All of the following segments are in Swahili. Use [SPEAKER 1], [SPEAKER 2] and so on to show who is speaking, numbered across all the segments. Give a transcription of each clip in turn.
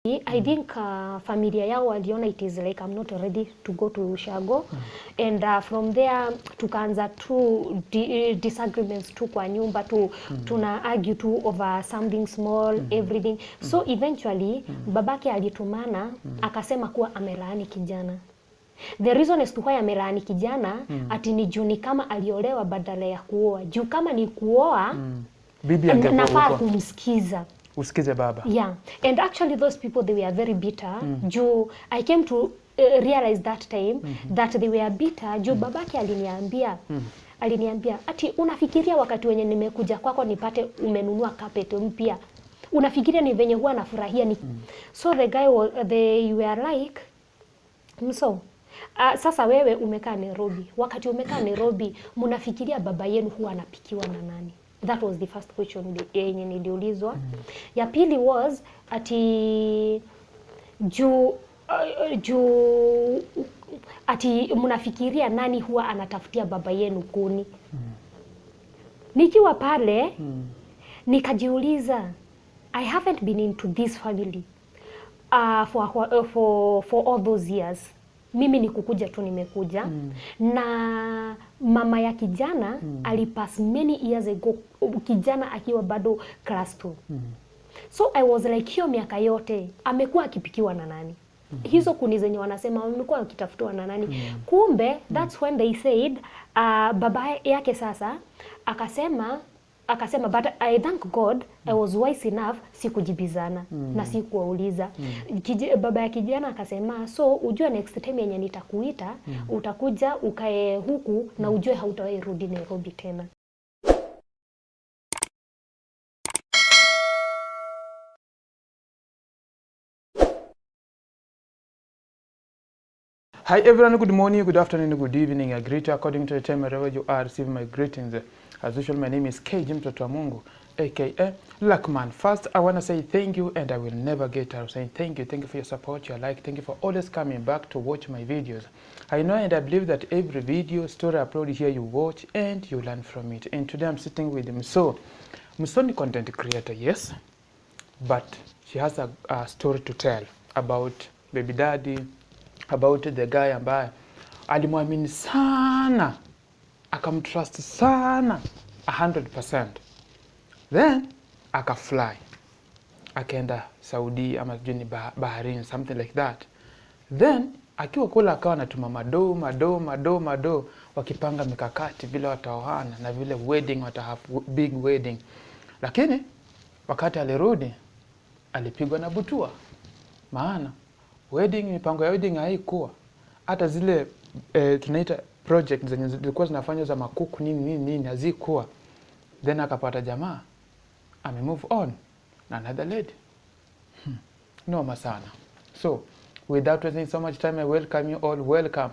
[SPEAKER 1] I think familia yao waliona it is like I'm not ready to go to Ushago. And from there tukaanza tu disagreements tu kwa nyumba tu tuna argue tu over something small everything. So eventually babake alitumana akasema kuwa amelaani kijana. The reason is to why amelaani kijana ati ni juu ni kama aliolewa badala ya kuoa. Juu kama ni kuoa
[SPEAKER 2] bibi
[SPEAKER 1] nafaa kumsikiza.
[SPEAKER 2] Usikize baba.
[SPEAKER 1] Yeah. And actually those people, they were very bitter. Juu I came to realize that time that they were bitter. Juu babake aliniambia ati unafikiria wakati wenye nimekuja kwako nipate umenunua carpet mpya. Unafikiria ni venye huwa nafurahia ni. So the guy they were like so sasa wewe umekaa Nairobi. Wakati umekaa Nairobi, mnafikiria baba yenu huwa anapikiwa na nani? That was the first question yenye niliulizwa. Ya pili was ati ati mnafikiria nani huwa anatafutia baba yenu kuni. Nikiwa pale nikajiuliza, I haven't been into this family for all those years. Mimi ni kukuja tu nimekuja na mama ya kijana alipass many years ago, kijana akiwa bado class 2. So I was like hiyo miaka yote amekuwa akipikiwa na nani? Hizo kuni zenye wanasema amekuwa akitafutwa na nani? Kumbe that's when they said baba yake sasa akasema but I thank God I was wise enough sikujibizana na sikuwauliza. Baba ya kijana akasema so ujue next time yenye nitakuita utakuja ukae huku na ujue hautawahi rudi Nairobi tena.
[SPEAKER 2] Hi everyone, good morning, good afternoon, good evening. I greet you according to the time wherever you are receiving my greetings. As usual, my name is KG Mtoto wa Mungu, aka Luckman. First, I want to say thank you, and I will never get tired of saying thank you. Thank you for your support, your like. Thank you for always coming back to watch my videos. I know and I believe that every video, story upload here, you watch and you learn from it. And today I'm sitting with Mso. Mso ni content creator, yes, but she has a story to tell about baby daddy, about the guy ambaye alimwamini sana, akamtrust sana 100%. Then akafly, akaenda Saudi ama sijui ni Bahrain, something like that. Then akiwa kula akawa anatuma mado wakipanga mikakati vile wataoana na vile wedding have big wedding. Lakini wakati alirudi alipigwa na butua, maana mipango ya wedding haikuwa. Hata zile tunaita project zenye zilikuwa zinafanywa za makuku nini hazikuwa. Then akapata jamaa move on na another lady. Noma sana. So without wasting so much time, I welcome you all. Welcome.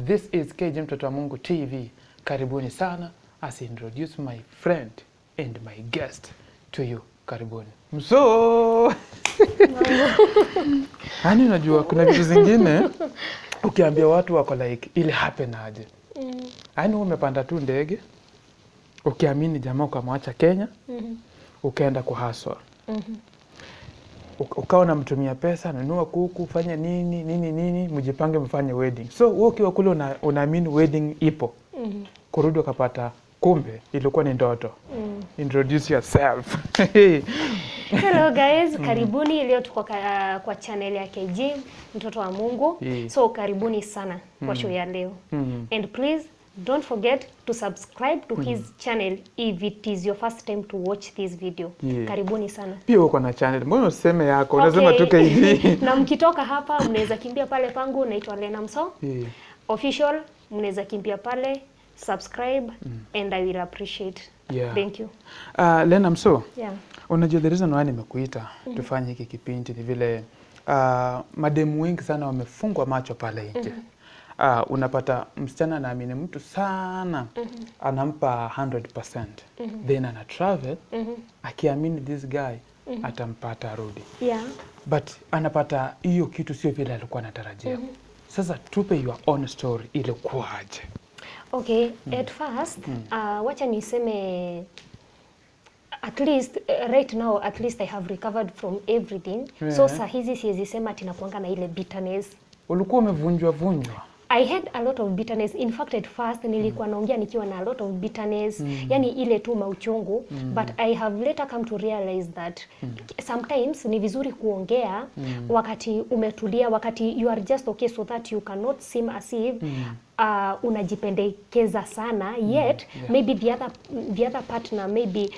[SPEAKER 2] This is KG Mtoto wa Mungu TV. Karibuni sana. As I introduce my friend and my guest to you. Karibuni. Mso! Hani unajua kuna vitu zingine ukiambia watu wako like ile happen aje. Hani umepanda tu ndege, ukiamini jamaa ukamwacha Kenya, ukaenda kuhustle. Ukawa unamtumia pesa, nunua kuku, fanya nini, mjipange mfanye wedding. So wewe ukiwa kule unaamini wedding ipo. Kurudi ukapata kumbe ilikuwa ni ndoto. Introduce yourself.
[SPEAKER 1] Hello guys, karibuni. Leo tuko kwa channel ya KG Mtoto wa Mungu. So karibuni sana kwa show ya leo. And please don't forget to subscribe to his channel if it is your first time to watch this video. Karibuni sana.
[SPEAKER 2] Pia uko na channel. Mbona useme yako? Unasema tu KG.
[SPEAKER 1] Na mkitoka hapa mnaweza kimbia pale pangu, naitwa Lena Mso. Official, mnaweza kimbia pale, subscribe and I will appreciate. Thank you.
[SPEAKER 2] Lena Mso. Unajua the reason why nimekuita tufanye hiki kipindi ni vile mademu wengi sana wamefungwa macho pale nje. Unapata msichana anaamini mtu sana, anampa 100%. Then ana travel, akiamini this guy atampata rudi. But anapata hiyo kitu sio vile alikuwa anatarajia. Sasa tupe your own story, ilikuwaje?
[SPEAKER 1] Okay, at first wacha niseme at least right now at least I have recovered from everything.
[SPEAKER 2] Yeah.
[SPEAKER 1] So saa hizi siwezi sema ati nakuanga na ile bitterness.
[SPEAKER 2] Ulikuwa umevunjwa?
[SPEAKER 1] I had a lot of bitterness. In fact, at first nilikuwa naongea nikiwa na a lot of bitterness, yani ile tu mauchungu, but I have later come to realize that sometimes ni vizuri kuongea wakati umetulia, wakati you are just okay, so that you cannot seem as if unajipendekeza sana, yet maybe the other partner maybe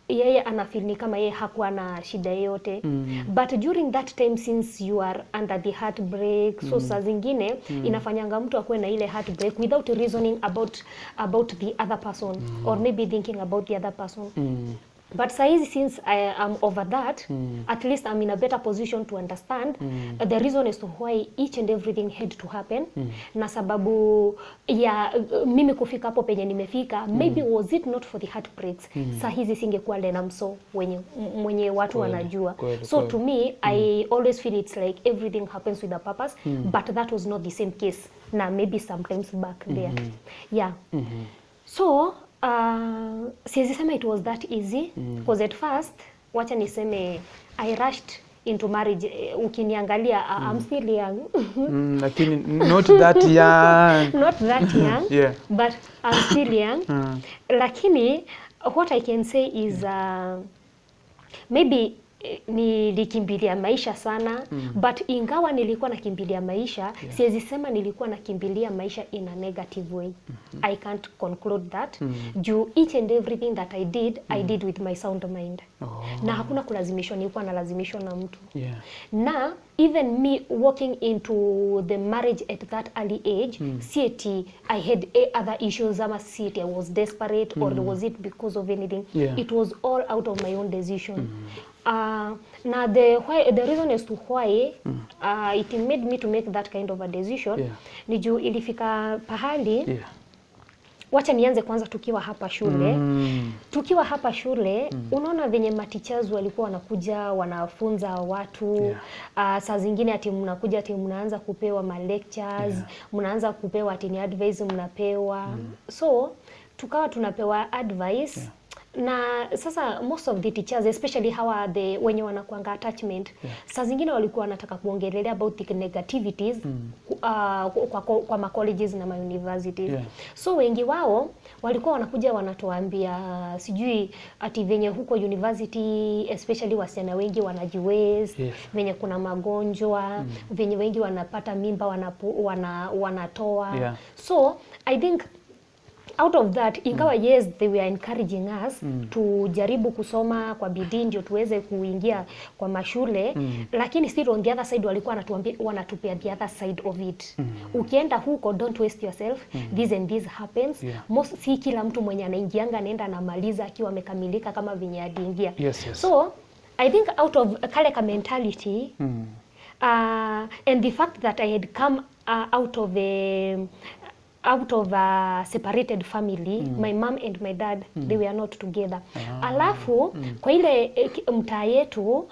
[SPEAKER 1] yeye anafeel ni kama yeye hakuwa na shida yoyote, but during that time since you are under the heartbreak, so saa zingine inafanyanga mtu akuwe na ile heartbreak without reasoning about the other person or maybe thinking about the other person. But saizi since I am over that, at least I'm in a better position to understand the reason as to why each and everything had to happen. Na sababu ya mimi kufika hapo penye nimefika, maybe was it not for the heartbreaks, sahizi singekuwa Lena Mso mwenye watu wanajua. So to me, I always feel it's like everything happens with a purpose, but that was not the same case. Na maybe sometimes back there. Yeah. So, siwezi sema it was that easy, because at first, wacha niseme, I rushed into marriage. Ukiniangalia, I'm still young.
[SPEAKER 2] Lakini not that young.
[SPEAKER 1] Not that young,
[SPEAKER 2] Yeah.
[SPEAKER 1] but I'm still young. Lakini, what I can say is, maybe nilikimbilia maisha sana, but ingawa nilikuwa nakimbilia maisha, siwezi sema nilikuwa nakimbilia maisha in a negative way. I can't conclude that. Juu each and everything that I did with my sound mind. Na hakuna kulazimishwa, nilikuwa nalazimishwa na mtu. Na even me walking into the marriage at that early age, si ati I had other issues, ama si ati I was desperate, or was it because of anything. It was all out of my own decision. Now the reason as to why it made me to make that kind of a decision, ni juu ilifika pahali, wacha nianze kwanza tukiwa hapa shule. Tukiwa hapa shule, unaona venye matichers walikuwa wanakuja wanafunza watu, saa zingine ati mnakuja ati mnaanza kupewa ma lectures, mnaanza kupewa ati ni advice mnapewa. So tukawa tunapewa advice. Na sasa most of the teachers, especially hawa wenye wanakuanga attachment, saa zingine walikuwa wanataka kuongelelea about the negativities kwa ma colleges na ma universities. So wengi wao walikuwa wanakuja wanatuambia sijui ati venye huko university, especially wasichana wengi wanajiwaste, venye kuna magonjwa, venye wengi wanapata mimba wanatoa. So I think out of that, ingawa yes, they were encouraging us tujaribu kusoma kwa bidii ndio tuweze kuingia kwa mashule, lakini still on the other side walikuwa wanatupia the other side of it. Ukienda huko, don't waste yourself, this and this happens. Most si kila mtu mwenye anaingianga anaenda anamaliza akiwa amekamilika kama venye aliingia. So I think out of kale ka mentality, and the fact that I had come out of a separated family, my mom and my dad, they were not together. Alafu, kwa ile mtaa yetu,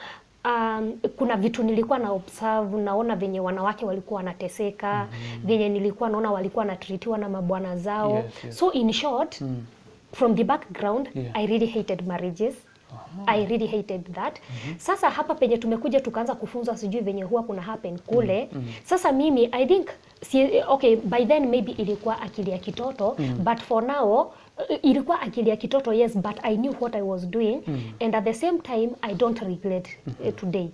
[SPEAKER 1] kuna vitu nilikuwa na observe, naona venye wanawake walikuwa wanateseka, venye nilikuwa naona walikuwa wanatreatiwa na mabwana zao. So in short, from the background, I really hated marriages. I really hated that. Sasa hapa penye tumekuja tukaanza kufunzwa sijui venye huwa kuna happen kule. Sasa mimi I think okay, by then maybe ilikuwa akili ya kitoto, but for now ilikuwa akili ya kitoto, yes, but I knew what I was doing, and at the same time I don't regret today.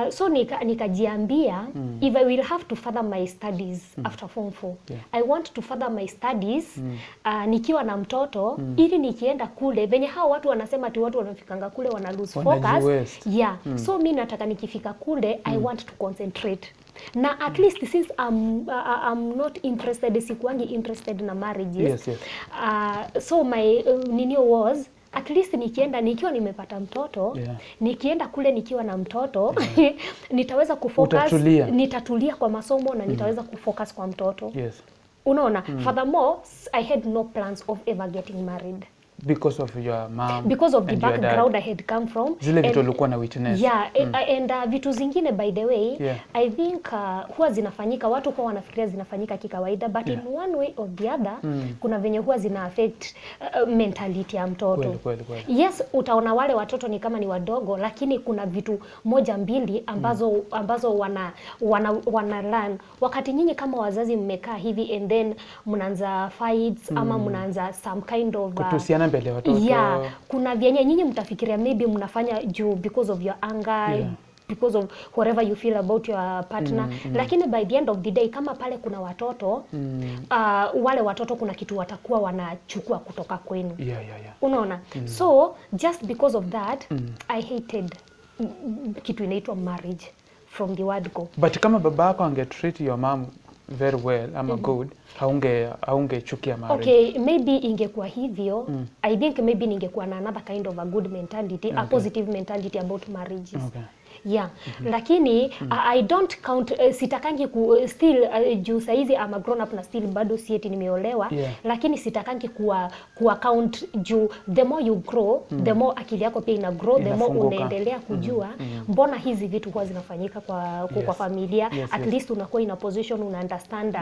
[SPEAKER 1] So nikajiambia, if I will have to further my studies after Form 4, I want to further my studies nikiwa na mtoto, ili nikienda kule, venye hao watu wanasema ati watu wanafikanga kule wana lose focus. So mi nataka nikifika kule, I want to concentrate. Na at least since I'm not interested, sikuangi interested na marriages. So my ninio was, at least nikienda nikiwa nimepata mtoto, nikienda kule nikiwa na mtoto, nitaweza kufocus, nitatulia kwa masomo na nitaweza kufocus kwa mtoto. Unaona, furthermore, I had no plans of ever getting married.
[SPEAKER 2] because of your mom,
[SPEAKER 1] because of the
[SPEAKER 2] and your dad.
[SPEAKER 1] background I had come from.
[SPEAKER 2] Zile vitu ulikuwa na witness.
[SPEAKER 1] Yeah, and vitu zingine by the way,
[SPEAKER 2] Yeah.
[SPEAKER 1] I think huwa zinafanyika, watu huwa wanafikiria zinafanyika kikawaida, but in one way or the other, kuna venye huwa zina affect mentality ya mtoto.
[SPEAKER 2] Kweli.
[SPEAKER 1] Yes, utaona wale watoto ni kama ni wadogo, lakini kuna vitu moja mbili ambazo wana learn. Wakati nyinyi kama wazazi mmekaa hivi and then mnaanza fights ama mnaanza some kind of
[SPEAKER 2] kutusiana mbele watoto.
[SPEAKER 1] Yeah, kuna vyenye nyinyi mtafikiria maybe mnafanya juu because of your anger,
[SPEAKER 2] Yeah.
[SPEAKER 1] because of whatever you feel about your partner. Lakini by the end of the day, kama pale kuna watoto, wale watoto kuna kitu watakuwa wanachukua kutoka kwenu.
[SPEAKER 2] Yeah.
[SPEAKER 1] Unaona? So, just because of that, I hated kitu inaitwa marriage from the word go.
[SPEAKER 2] But kama babako angetreat your mom very well ama good, haungechukia marriage.
[SPEAKER 1] Okay, maybe ingekuwa hivyo. I think maybe ningekuwa na another kind of a good mentality, a positive mentality about marriages.
[SPEAKER 2] Okay.
[SPEAKER 1] Yeah, lakini I don't count, sitakangi still juu saizi I'm a grown up na still bado sieti nimeolewa, lakini sitakangi kuwa count juu the more you grow, the more akili yako pia ina grow, the more unaendelea kujua mbona hizi vitu huwa zinafanyika kwa familia. At least unakuwa in a position una understand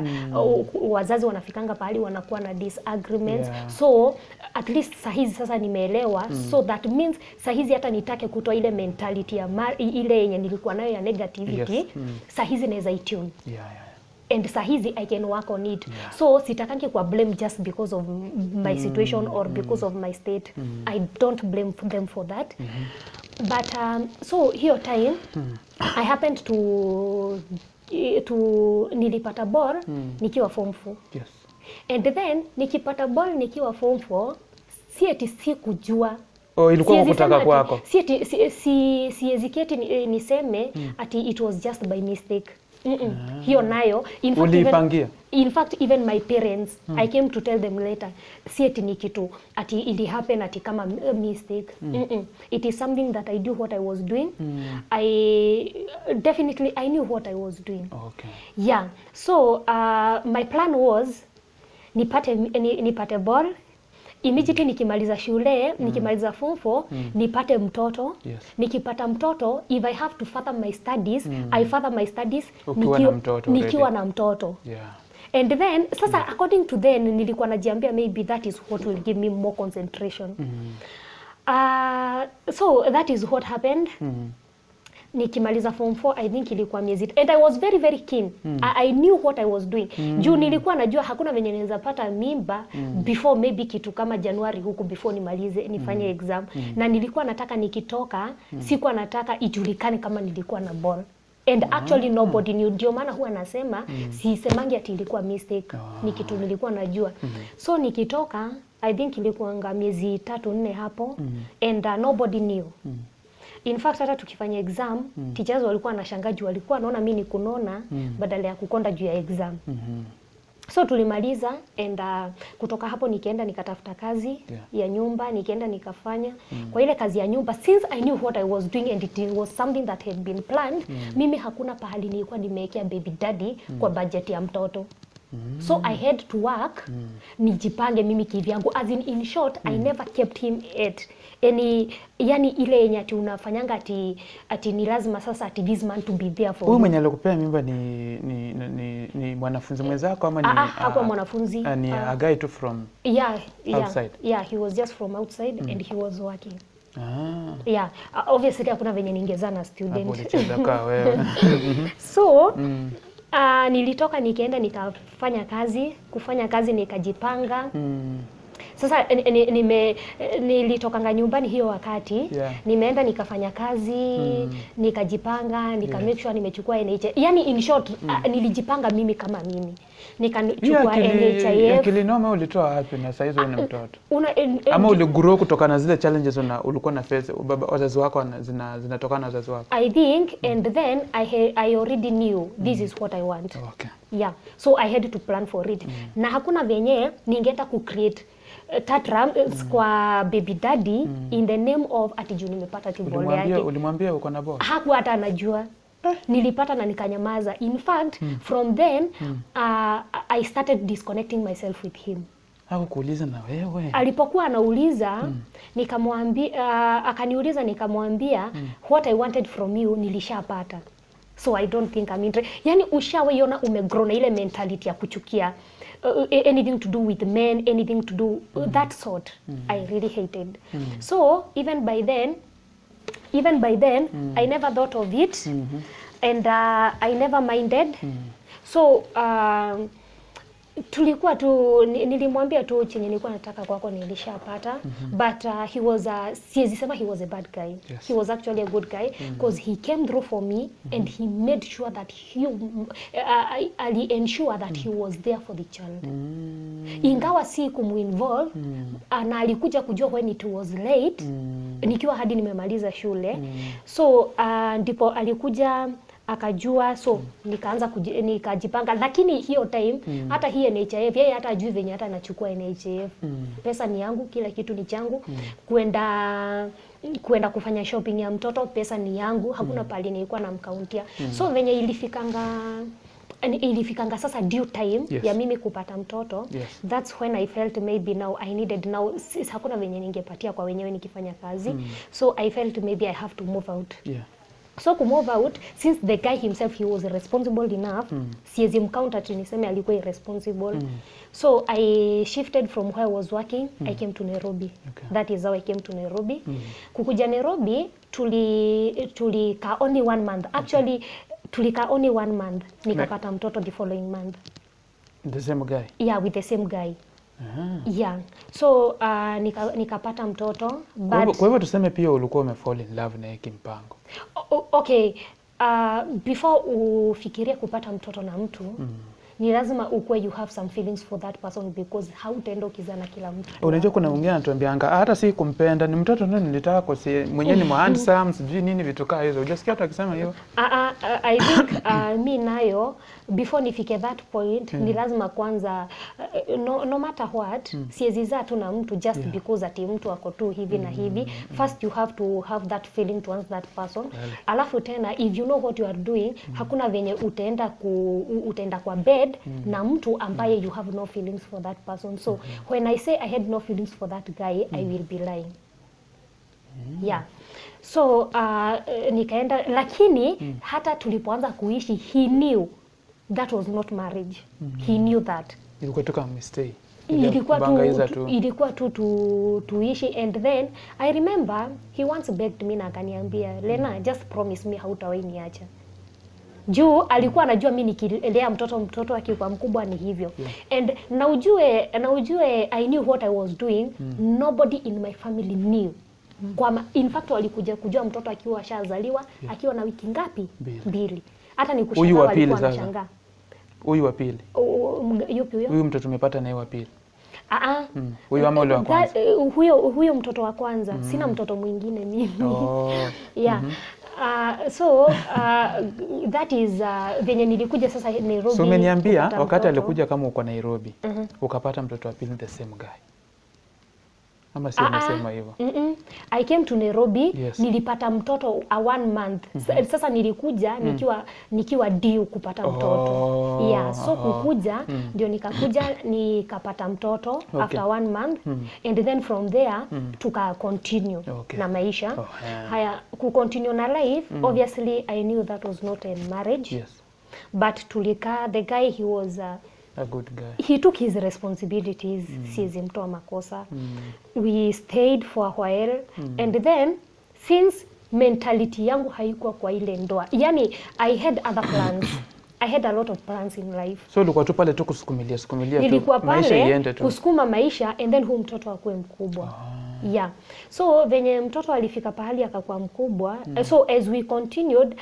[SPEAKER 1] wazazi wanafikanga pahali wanakuwa na disagreements. So at least sahizi sasa nimeelewa, so that means sahizi hata nitake kutoa ile mentality ya ile yenye nilikuwa nayo ya negativity, sahizi naweza itune. And sahizi I can work on it. So sitakangi kwa blame just because of my situation or because of my state. I don't blame them for that. But so hiyo time I happened to nilipata ball nikiwa form 4.
[SPEAKER 2] Yes.
[SPEAKER 1] And then nikipata ball nikiwa form 4, si eti sikujua.
[SPEAKER 2] Ilikuwa kutaka kwako.
[SPEAKER 1] Si hesitate niseme ati it was just by mistake. Hiyo nayo in fact even my parents I came to tell them later, si eti ni kitu ati it happened ati kama mistake. It is something that I do what I was doing. I knew what I was doing.
[SPEAKER 2] Okay.
[SPEAKER 1] Yeah, so my plan was nipate ball immediately nikimaliza shule, nikimaliza form 4, nipate mtoto.
[SPEAKER 2] Yes.
[SPEAKER 1] Nikipata mtoto, if I have to further my studies, I further my studies nikiwa na mtoto.
[SPEAKER 2] Yeah.
[SPEAKER 1] And then sasa according to then nilikuwa najiambia maybe that is what will give me more concentration. So that is what happened. Nikimaliza form 4 I think ilikuwa miezi, and I was very very keen. I knew what I was doing. Juu nilikuwa najua hakuna venye naweza pata mimba before maybe kitu kama January huku before nimalize nifanye exam. Na nilikuwa nataka nikitoka, sikuwa nataka ijulikane kama nilikuwa na ball. And actually nobody knew. Ndio maana huwa nasema sisemangi ati ilikuwa mistake. Ni kitu nilikuwa najua. So nikitoka I think ilikuwa miezi 3-4 hapo and nobody knew. In fact hata tukifanya exam, teachers walikuwa wanashangaa juu walikuwa wanaona mimi ni kunona badala ya kukonda juu ya exam. So tulimaliza and kutoka hapo nikaenda nikatafuta kazi ya nyumba, nikaenda nikafanya. Kwa ile kazi ya nyumba, since I knew what I was doing and it was something that had been planned, mimi hakuna pahali nilikuwa nimewekea baby daddy kwa budget ya mtoto. So I had to work, nijipange mimi kivyangu. As in short, I never kept him at yani ile yenye ati unafanyanga ati ni lazima sasa ati this man to be there for.
[SPEAKER 2] Huyu mwenye alikupea mimba ni mwanafunzi mwenzako ama ni
[SPEAKER 1] hakuwa mwanafunzi?
[SPEAKER 2] Ni a guy to from outside?
[SPEAKER 1] Yeah, he was just from outside and he was working. Yeah, obviously hakuna venye ningezana student. So nilitoka nikaenda nikafanya kazi, kufanya kazi nikajipanga. Sasa nilitokanga nyumbani hiyo wakati, nimeenda nikafanya kazi, nikajipanga, make sure nimechukua NHIF. Yani in short, nilijipanga mimi kama mimi. Nikachukua NHIF.
[SPEAKER 2] Kilinoma ulitoa wapi na saizi una mtoto? Ama uligrow kutokana na zile challenges ulikuwa na face, wazazi wako zinatokana na wazazi wako?
[SPEAKER 1] I think and then I already knew this is what I want.
[SPEAKER 2] Okay.
[SPEAKER 1] Yeah. So I had to plan for it. Na hakuna venye ningeenda create tantrum kwa baby daddy in the name of ati juu nimepata tibole yake.
[SPEAKER 2] Ulimwambia uko na ball?
[SPEAKER 1] Hakuwa hata anajua. Nilipata na nikanyamaza. In fact, from then I started disconnecting myself with him.
[SPEAKER 2] Hakukuuliza na wewe?
[SPEAKER 1] Alipokuwa anauliza nikamwambia, akaniuliza nikamwambia what I wanted from you nilishapata, so I don't think I'm interested. Yani ushawiona umegrow na ile mentality ya kuchukia anything to do with men, anything to do that sort. I really hated. So even by then I never thought of it, and I never minded. So tulikuwa tu nilimwambia tu chenye nilikuwa nataka kwako nilishapata, but he was siwezi sema he was a bad guy. He was actually a good guy because he came through for me and he made sure that he ensure that he was there for the child. Ingawa si kumuinvolve, na alikuja kujua when it was late, nikiwa hadi nimemaliza shule. So ndipo alikuja akajua, so nikaanza nikajipanga, lakini hiyo time hata hii NHIF yeye hata ajui venye hata anachukua NHIF. Pesa ni yangu, kila kitu ni changu. Kuenda kufanya shopping ya mtoto pesa ni yangu, hakuna pali nilikuwa namkauntia. So venye ilifikanga sasa due time ya mimi kupata mtoto, that's when I felt maybe now I needed now, hakuna venye ningepatia kwa wenyewe nikifanya kazi. So I felt maybe I have to move out. So to move out, since the guy himself, he was responsible enough, siwezi mcounter ati niseme alikuwa irresponsible. So I shifted from where I was working, I came to Nairobi. That is how I came to Nairobi. Kukuja Nairobi, tulika only 1 month. Actually, tulika only 1 month. Nikapata mtoto the following month.
[SPEAKER 2] The same guy?
[SPEAKER 1] Yeah, with the same guy. Yeah. So nikapata mtoto, but
[SPEAKER 2] kwa hivyo tuseme pia ulikuwa umefall in love na yeye kimpango.
[SPEAKER 1] Okay, before ufikirie kupata mtoto na mtu, ni lazima ukue you have some feelings for that person, because hautaenda ukizana kila mtu.
[SPEAKER 2] Unajua kuna mwingine anatuambianga hata si kumpenda, ni mtoto ndio nilitaka kwa si mwenyewe ni handsome, sijui nini vitu kama hizo. Unasikia hata akisema hiyo?
[SPEAKER 1] I think me nayo before nifike that point ni lazima kwanza no matter what, siwezi zaa tu na mtu just because ati mtu ako tu hivi na hivi. First you have to have that feeling towards that person. Alafu tena if you know what you are doing, hakuna venye utaenda kwa bed na mtu ambaye you have no feelings for that person. So when I say I had no feelings for that guy, I will be lying. Yeah. So nikaenda, lakini hata tulipoanza kuishi, he knew that was not marriage. He knew that.
[SPEAKER 2] Ilikuwa tu kama mistake.
[SPEAKER 1] Ilikuwa tu tuishi, and then I remember he once begged me na akaniambia, Lena, just promise me hautawahi niacha. Juu alikuwa anajua mimi nikilea mtoto akikuwa mkubwa ni hivyo. And na ujue I knew what I was doing. Nobody in my family knew. In fact walikuja kujua mtoto akiwa ashazaliwa akiwa na wiki ngapi? 2. Hata nikushangaa walikuwa wanashangaa.
[SPEAKER 2] Huyu wa pili.
[SPEAKER 1] Yupi huyo?
[SPEAKER 2] Huyu mtoto tumepata naye wa pili. Huyu ama ule wa kwanza?
[SPEAKER 1] Huyo mtoto wa kwanza. Sina mtoto mwingine mimi. Yeah. So that is venye nilikuja sasa Nairobi.
[SPEAKER 2] So umeniambia wakati alikuja kama uko Nairobi, ukapata mtoto wa pili the same guy. Ama si unasema hivyo?
[SPEAKER 1] I came to Nairobi, nilipata mtoto 1 month. Sasa nilikuja nikiwa due kupata mtoto. Yeah, so kukuja ndio nikakuja nikapata mtoto after 1 month, and then from there tuka continue na maisha. Haya, ku continue na life, obviously I knew that was not a marriage. But tulika, the guy, he was
[SPEAKER 2] a good guy.
[SPEAKER 1] He took his responsibilities. Siwezi mtoa makosa. We stayed for a while, and then since mentality yangu haikuwa kwa ile ndoa, yani I had other plans. I had a lot of plans in life.
[SPEAKER 2] So ulikuwa tu pale tu kusukumilia tu.
[SPEAKER 1] Nilikuwa pale kusukuma maisha, and then huyu mtoto akue mkubwa. Yeah. So venye mtoto alifika pahali akakuwa mkubwa, so as we continued,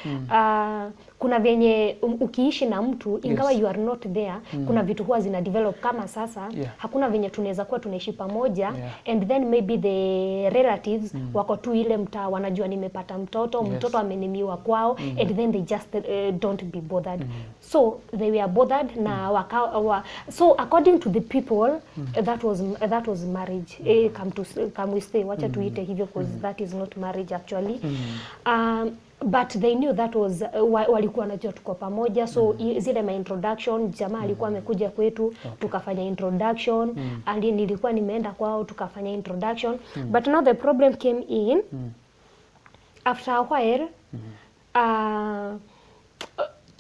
[SPEAKER 1] kuna venye ukiishi na mtu ingawa you are not there, kuna vitu huwa zina develop kama sasa. Hakuna venye tunaweza kuwa tunaishi pamoja, and then maybe the relatives wako tu ile mtaa wanajua nimepata mtoto, mtoto amenimiwa kwao, and then they just don't be bothered. So they were bothered na so according to the people, that was marriage. Come we stay, wacha tuite hivyo, because that is not marriage actually. but they knew that was walikuwa wanajua tuko pamoja, so zile my introduction, jamaa alikuwa amekuja kwetu, tukafanya introduction, and nilikuwa nimeenda kwao tukafanya introduction, but now the problem came in after a while.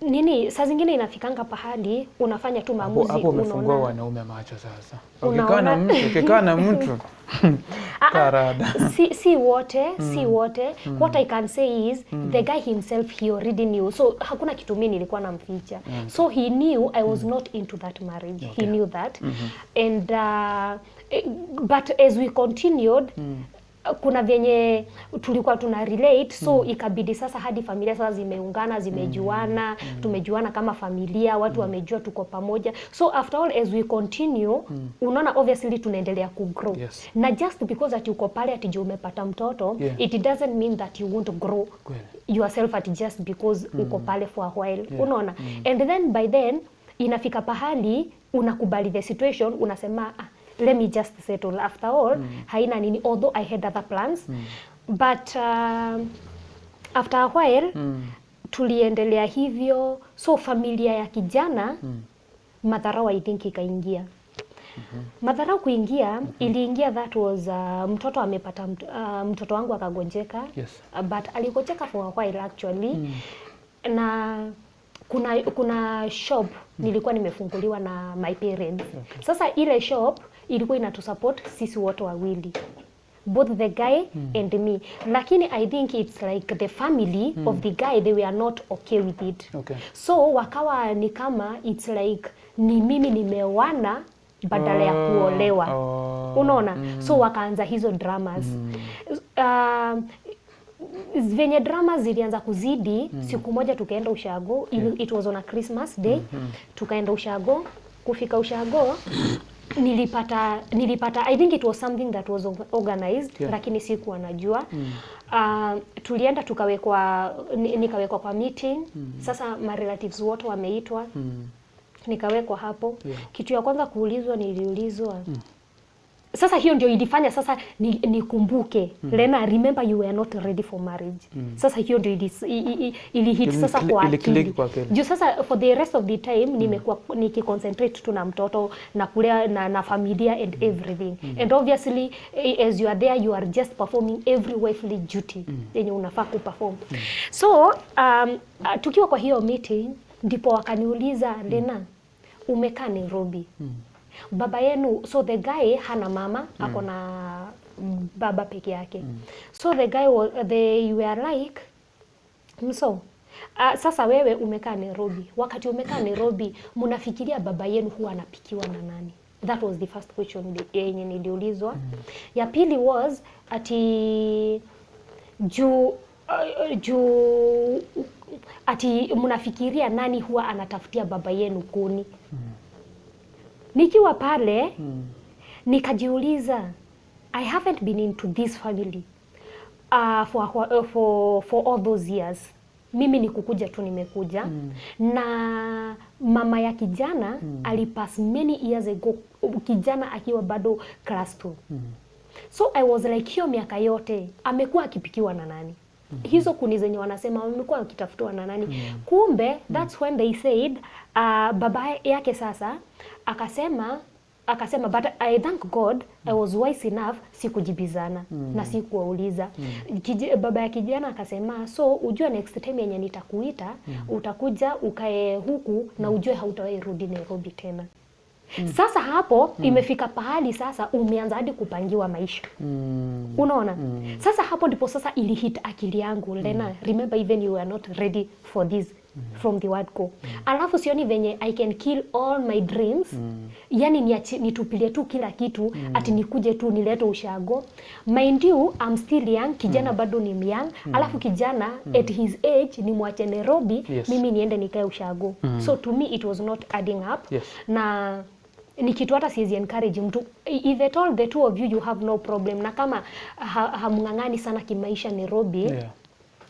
[SPEAKER 1] Nini saa zingine inafikanga pahali unafanya tu maamuzi,
[SPEAKER 2] hapo umefungua wanaume macho sasa. Ukikaa na mtu karada.
[SPEAKER 1] Si wote. What I can say is the guy himself, he already knew, so hakuna kitu mimi nilikuwa namficha. So he knew I was not into that marriage. He knew that. And but as we continued, kuna vyenye tulikuwa tuna relate, so ikabidi sasa hadi familia sasa zimeungana, zimejuana, tumejuana kama familia, watu wamejua tuko pamoja. So after all, as we continue, unaona obviously tunaendelea kugrow.
[SPEAKER 2] Yes.
[SPEAKER 1] Na just because that uko pale ati umepata mtoto, it doesn't mean that you won't grow yourself at just because uko pale for a while. Unaona? And then by then inafika pahali unakubali the situation, unasema let me just settle. After all, haina nini, although I had other plans. But after a while, tuliendelea hivyo. So familia ya kijana, madharau I think ikaingia. Madharau kuingia, iliingia that was mtoto amepata, mtoto wangu akagonjeka. But aligonjeka for a while actually. Na kuna shop nilikuwa nimefunguliwa na my parents. Sasa ile shop ilikuwa inatusupport sisi wote wawili, both the guy and me, lakini I think it's like the family of the guy, they were not okay with it. So wakawa ni kama it's like ni mimi nimeoana badala ya kuolewa. Unaona? So wakaanza hizo dramas. Venye drama zilianza kuzidi, siku moja tukaenda ushago, it was on a Christmas day, tukaenda ushago. Kufika ushago, nilipata I think it was something that was organized, lakini sikuwa najua. Tulienda nikawekwa kwa meeting. Sasa my relatives wote wameitwa, nikawekwa hapo. Kitu ya kwanza kuulizwa, niliulizwa sasa, hiyo ndio ilifanya sasa nikumbuke, Lena, remember you were not ready for marriage. Sasa hiyo ndio ilihit sasa kwa akili. Juu sasa for the rest of the time nimekuwa nikiconcentrate tu na mtoto na kulea na familia and everything. And obviously as you are there, you are just performing every wifely duty yenye unafaa kuperform. So tukiwa kwa hiyo meeting ndipo wakaniuliza, Lena, umekaa Nairobi, baba yenu, so the guy hana mama, ako na baba peke yake. So the guy they were like, so sasa wewe umekaa Nairobi, wakati umekaa Nairobi mnafikiria baba yenu huwa anapikiwa na nani? That was the first question yenye niliulizwa. Ya pili was ati ati mnafikiria nani huwa anatafutia baba yenu kuni? Nikiwa pale nikajiuliza, I haven't been into this family for all those years. Mimi ni kukuja tu nimekuja. Na mama ya kijana alipass many years ago, kijana akiwa bado class 2. So I was like, hiyo miaka yote amekuwa akipikiwa na nani? Hizo kuni zenye wanasema amekuwa akitafutwa na nani? Kumbe that's when they said baba yake sasa akasema but I thank God I was wise enough sikujibizana na sikuwauliza. Baba ya kijana akasema, so ujue next time yenye nitakuita utakuja ukae huku na ujue hautawahi rudi Nairobi tena. Sasa hapo imefika pahali sasa umeanza hadi kupangiwa maisha. Unaona? Sasa hapo ndipo sasa ilihit akili yangu, Lena, remember even you were not ready for this from the word go. Alafu sioni venye I can kill all my dreams. Yani nitupilie tu kila kitu ati nikuje tu nilete ushago. Mind you, I'm still young, kijana bado ni young. Alafu kijana at his age ni mwache Nairobi, mimi niende nikae ushago. So to me it was not adding up. Na ni kitu hata siwezi encourage mtu. If at all the two of you have no problem, na kama hamngangani sana kimaisha Nairobi,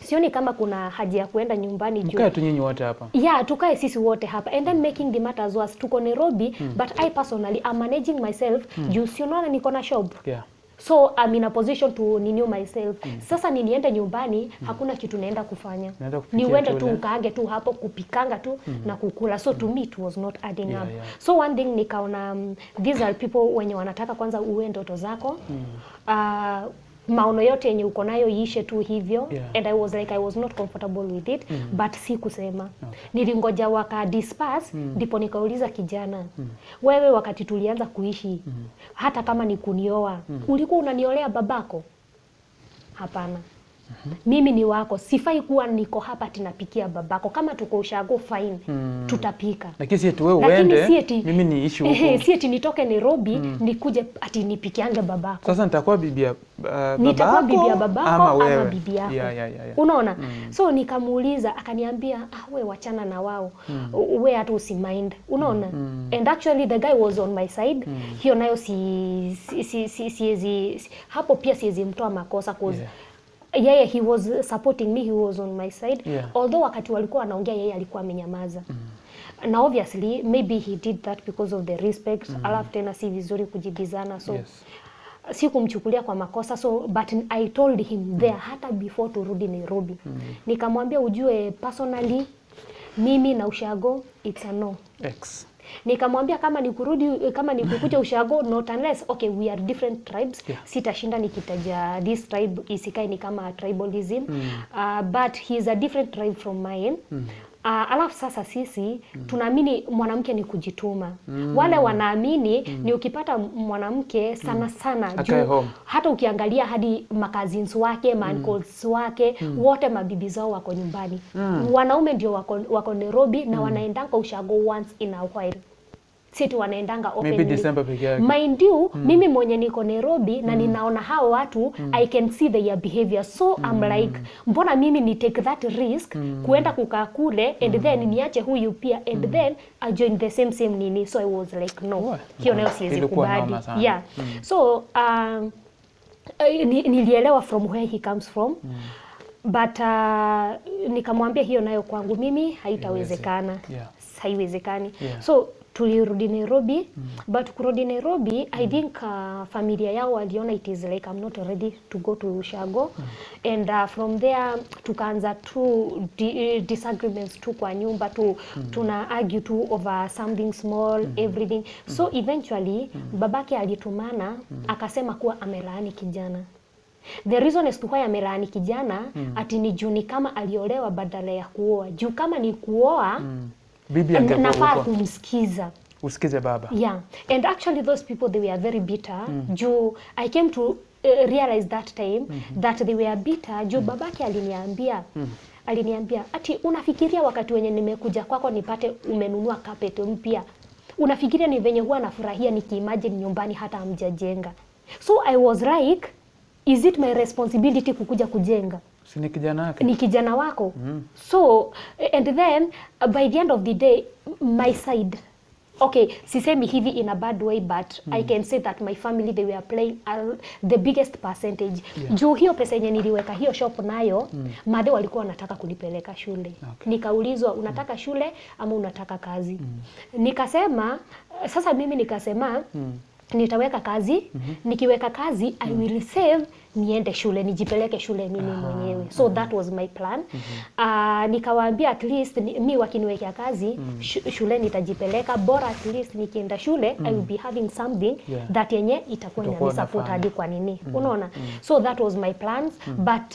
[SPEAKER 1] sioni kama kuna haja ya kuenda nyumbani juu.
[SPEAKER 2] Tukae tu nyinyi wote hapa.
[SPEAKER 1] Yeah, tukae sisi wote hapa. And then making the matters worse, tuko Nairobi, but I personally am managing myself. Juu si unaona niko na shop. So I'm in a position to renew myself. Sasa niende nyumbani, hakuna kitu naenda kufanya. Ni uende tu ukaange tu hapo kupikanga tu na kukula. So to me it was not adding up. So one thing nikaona these are people wenye wanataka kwanza uwe ndoto zako. Maono yote yenye uko nayo iishe tu hivyo. And I was like I was not comfortable with it, but si kusema. Nilingoja waka disperse, ndipo nikauliza kijana, wewe wakati tulianza kuishi, hata kama ni kunioa, ulikuwa unaniolea babako? Hapana. Mimi ni wako, sifai kuwa niko hapa tinapikia babako. Kama tuko ushago fine, tutapika.
[SPEAKER 2] Lakini si eti wewe uende, mimi niishi huko.
[SPEAKER 1] Si eti nitoke Nairobi, nikuje ati nipikiange babako.
[SPEAKER 2] Sasa nitakuwa bibi ya babako,
[SPEAKER 1] nitakuwa bibi ya babako ama bibi yako. Unaona? So nikamuuliza, akaniambia, we wachana na wao. We hata usimind. Unaona? And actually the guy was on my side. Hiyo nayo hapo pia siwezi mtoa makosa cause yeye he was supporting me, he was on my side. Although wakati walikuwa wanaongea yeye alikuwa amenyamaza. Na obviously maybe he did that because of the respect. Alafu tena si vizuri kujibizana, so si kumchukulia kwa makosa. So but I told him there hata before turudi Nairobi. Nikamwambia ujue personally mimi na ushago it's a no. Nikamwambia kama nikukuja ushago not unless okay we are different tribes. Sitashinda nikitaja this tribe isikae ni kama tribalism. But he is a different tribe from mine. Alafu sasa sisi tunaamini mwanamke ni kujituma. Wale wanaamini ni ukipata mwanamke sana sana juu hata ukiangalia hadi makazins wake, uncles wake, wote mabibi zao wako nyumbani. Wanaume ndio wako Nairobi na wanaendanga ushago once in a while. Sisi wanaendanga openly.
[SPEAKER 2] Maybe December peke yake.
[SPEAKER 1] Mind you, mimi mwenye niko Nairobi na ninaona hao watu, I can see their behavior. So I'm like, mbona mimi ni take that risk kuenda kukaa kule and then niache huyu pia and then I join the same nini. So I was like no. Hiyo nayo siwezi kubali. So nilielewa from where he comes from. But nikamwambia hiyo nayo kwangu mimi haitawezekana. Haiwezekani. So tulirudi Nairobi, but kurudi Nairobi, I think familia yao waliona it is like I'm not ready to go to Ushago. And from there tukaanza tu disagreements tu kwa nyumba tu, tuna argue tu over something small, everything. So eventually babake alitumana akasema kuwa amelaani kijana. The reason is to why amelaani kijana ati ni juu ni kama aliolewa badala ya kuoa. Juu kama ni kuoa
[SPEAKER 2] bibi
[SPEAKER 1] nafaa kumsikiza.
[SPEAKER 2] Usikize baba.
[SPEAKER 1] And actually those people they were very bitter. Juu I came to realize that time that they were bitter. Juu babake aliniambia ati unafikiria wakati wenye nimekuja kwako nipate umenunua carpet mpya. Unafikiria ni venye huwa nafurahia nikiimagine nyumbani hata hamjajenga. So I was like, is it my responsibility kukuja kujenga?
[SPEAKER 2] Si ni kijana wako.
[SPEAKER 1] Ni kijana wako. So and then by the end of the day my side, okay, sisemi hivi in a bad way, but I can say that my family they were playing the biggest percentage. Juu hiyo pesa yenye niliweka hiyo shop nayo, madhe walikuwa wanataka kunipeleka shule. Nikaulizwa unataka shule ama unataka kazi? Nikasema sasa mimi nikasema nitaweka kazi, nikiweka kazi I will save niende shule, nijipeleke shule mimi mwenyewe. So that was my plan. Nikawaambia at least mi wakiniwekea kazi shule nitajipeleka, bora at least nikienda shule I will be having something that yenye itakuwa inanisupport hadi kwa nini. Unaona? So that was my plans, but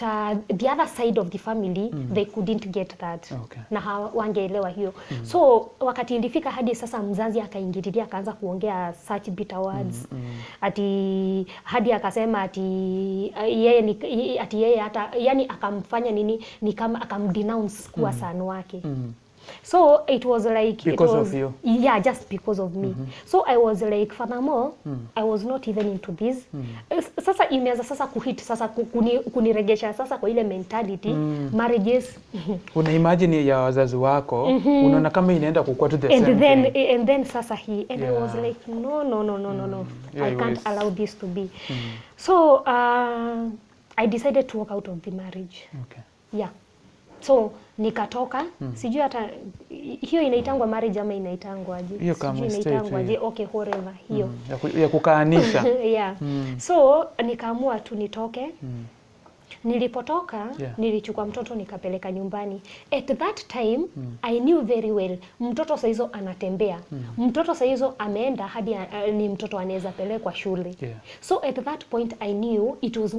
[SPEAKER 1] the other side of the family they couldn't get that. Na hawangeelewa hiyo. So wakati ilifika hadi sasa mzazi akaingililia akaanza kuongea such bitter words. Ati hadi akasema ati yeye hata yani akamfanya nini ni kama akamdenounce kuwa son wake. So it was like
[SPEAKER 2] because of you.
[SPEAKER 1] Yeah, just because of me. So I was like furthermore I was not even into this. Sasa imeanza sasa kuhit sasa kuniregesha sasa kwa ile mentality marriages.
[SPEAKER 2] Una imagine ya wazazi wako unaona kama inaenda kukua to the same thing.
[SPEAKER 1] And then sasa and I was like no. I can't allow this to be. So I decided to walk out of the marriage. So nikatoka, sijui hata hiyo inaitangwa marriage ama inaitangwa aje?
[SPEAKER 2] Hiyo kama
[SPEAKER 1] inaitangwa aje? Okay, whatever hiyo.
[SPEAKER 2] Ya kukaanisha.
[SPEAKER 1] Yeah. So nikaamua tu nitoke. Nilipotoka, nilichukua mtoto nikapeleka nyumbani. At that time, I knew very well, mtoto saizo anatembea. Mtoto saizo ameenda hadi ni mtoto anaweza pelekwa shule. So at that point, I knew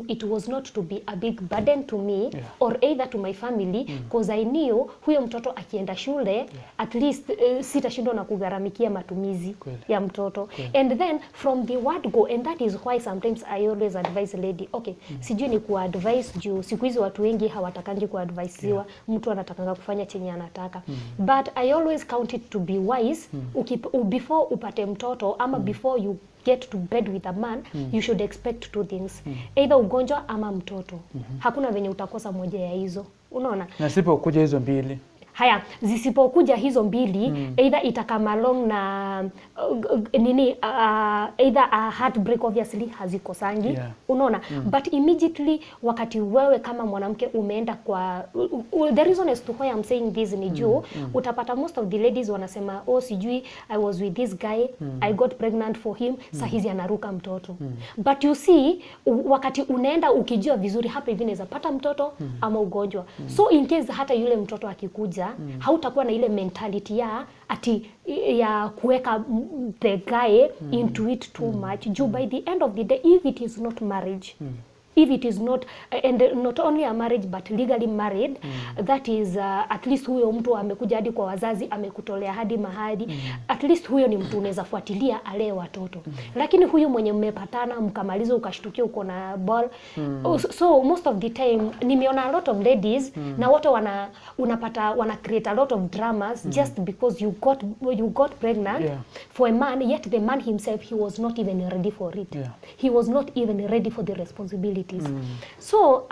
[SPEAKER 1] it was not to be a big burden to me or either to my family, because I knew huyo mtoto akienda shule, at least sitashindwa na kugharamikia matumizi ya mtoto. And then from the word go, and that is why sometimes I always advise lady, okay, sijui ni kuadvise juu siku hizi watu wengi hawatakangi kuadvisiwa, mtu anatakanga kufanya chenye anataka. But I always count it to be wise, before upate mtoto ama before you get to bed with a man, you should expect two things. Either ugonjwa ama mtoto. Hakuna venye utakosa moja ya hizo. Unaona?
[SPEAKER 2] Na sipo kuja hizo mbili.
[SPEAKER 1] Haya, zisipokuja hizo mbili, either itakama along na either a heartbreak obviously hazikosangi, unaona? But immediately wakati wewe kama mwanamke umeenda kwa the reason as to why I'm saying this ni juu, utapata most of the ladies wanasema, oh sijui I was with this guy, I got pregnant for him, sahizi anaruka mtoto. But you see, wakati unaenda ukijua vizuri hapa hivi naweza pata mtoto ama ugonjwa. So in case hata yule mtoto akikuja, hautakuwa na ile mentality ya kuweka the guy into it too much. By the end of the day, if it is not marriage, if it is not, and not only a marriage but legally married, that is at least huyo mtu amekuja hadi kwa wazazi, amekutolea hadi mahadi, at least huyo ni mtu unaweza fuatilia alee watoto. Lakini huyo mwenye mmepatana mkamaliza ukashtukia uko na ball, so most of the time nimeona a lot of ladies na wote wana create a lot of dramas just because you got pregnant for a man, yet the man himself, he was not even ready for it. He was not even ready for the responsibility. So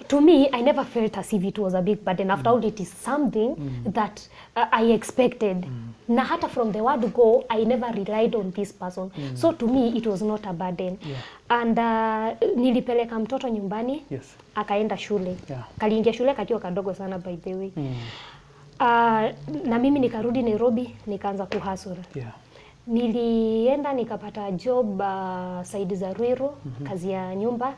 [SPEAKER 1] to me, I never felt as if it was a big burden. After all, it is something that I expected. Na hata from the word go, I never relied on this person. So to me, it was not a burden. And nilipeleka mtoto nyumbani, akaenda shule. Kaliingia shule kakiwa kadogo sana, by the way. Na mimi nikarudi Nairobi, nikaanza kuhustle. Nilienda nikapata job side za Ruiru, kazi ya nyumba.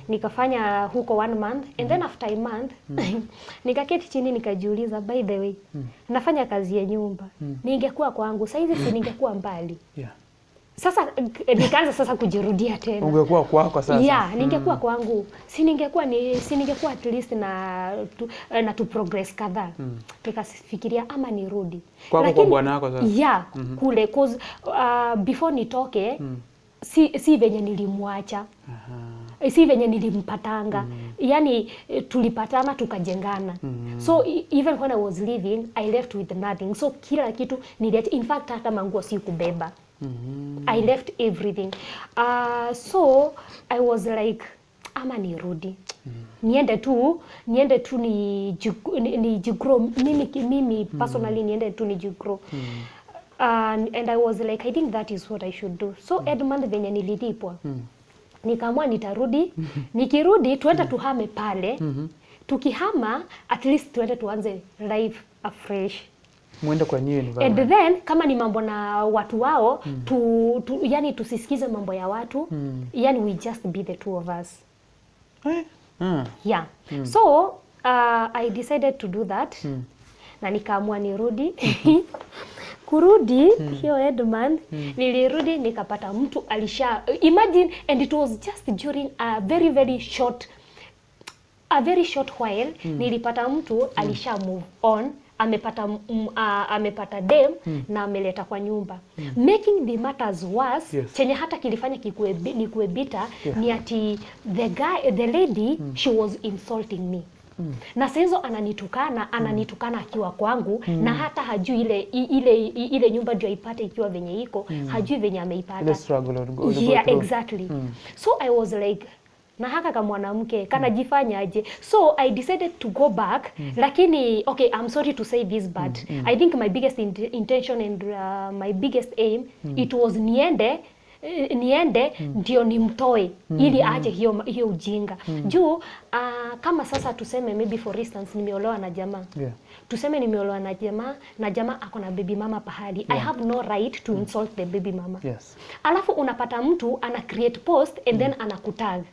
[SPEAKER 1] Nikafanya huko 1 month, and then after a month nikaketi chini nikajiuliza, by the way, nafanya kazi ya nyumba, ningekuwa kwangu saizi, si ningekuwa mbali. Sasa nikaanza sasa kujirudia tena.
[SPEAKER 2] Ungekuwa kwako sasa.
[SPEAKER 1] Ningekuwa kwangu. Si ningekuwa at least na to progress kadhaa. Nikafikiria ama nirudi.
[SPEAKER 2] Kwako kwa bwana wako sasa.
[SPEAKER 1] Kule cause before nitoke si venye nilimwacha. Si venye nilimpatanga. Yani tulipatana tukajengana. So even when I was leaving, I left with nothing. So kila kitu niliacha. In fact hata manguo si kubeba. I left everything. So I was like, ama nirudi. Niende tu ni jigrow. Mimi personally niende tu ni jigrow. And I was like, I think that is what I should do. So Edmund venye nililipwa. Nikaamua nitarudi. Nikirudi tuenda tuhame pale. Tukihama at least tuende tuanze life afresh.
[SPEAKER 2] Muende kwa new environment.
[SPEAKER 1] And then kama ni mambo na watu wao, yani tusisikize mambo ya watu, yani we just be the two of us. So I decided to do that. Na nikaamua nirudi. Kurudi hiyo Edmund, nilirudi nikapata mtu imagine, and it was just during a very short while, nilipata mtu alisha move on, amepata dem na ameleta kwa nyumba. Making the matters worse, chenye hata kilifanya nikuwe bitter, ni ati the lady, she was insulting me. Na senzo ananitukana akiwa kwangu, na hata hajui ile nyumba ndio aipate ikiwa venye iko, hajui venye ameipata.
[SPEAKER 2] Ile struggle
[SPEAKER 1] exactly. So I was like, na haka kama mwanamke kana jifanya aje. So I decided to go back, lakini okay, I'm sorry to say this, but I think my biggest intention and my biggest aim, it was niende niende ndio nimtoe ili aache hiyo ujinga. Juu kama sasa tuseme maybe for instance nimeolewa na jamaa.
[SPEAKER 2] Yeah.
[SPEAKER 1] Tuseme nimeolewa na jamaa ako na baby mama pahali. I have no right to insult the baby mama.
[SPEAKER 2] Yes.
[SPEAKER 1] Alafu unapata mtu ana create post and then anakutag.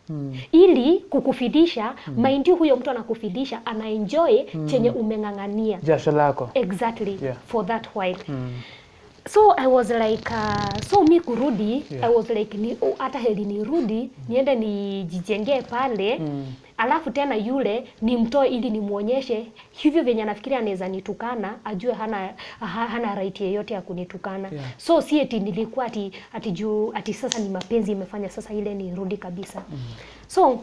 [SPEAKER 1] Ili kukufidisha, mind you huyo mtu anakufidisha, ana enjoy chenye umeng'ang'ania.
[SPEAKER 2] Jasho lako.
[SPEAKER 1] Exactly.
[SPEAKER 2] Yeah.
[SPEAKER 1] For that while. So I was like, so mi kurudi,
[SPEAKER 2] Yeah.
[SPEAKER 1] I was like, hata heli nirudi, niende nijijengee pale, alafu tena yule nimtoe ili nimuonyeshe hivyo venye nafikiria anaweza nitukana, ajue hana right yeyote ya kunitukana.
[SPEAKER 2] Yeah.
[SPEAKER 1] So si eti nilikuwa ati sasa ni mapenzi imefanya sasa ile nirudi kabisa. So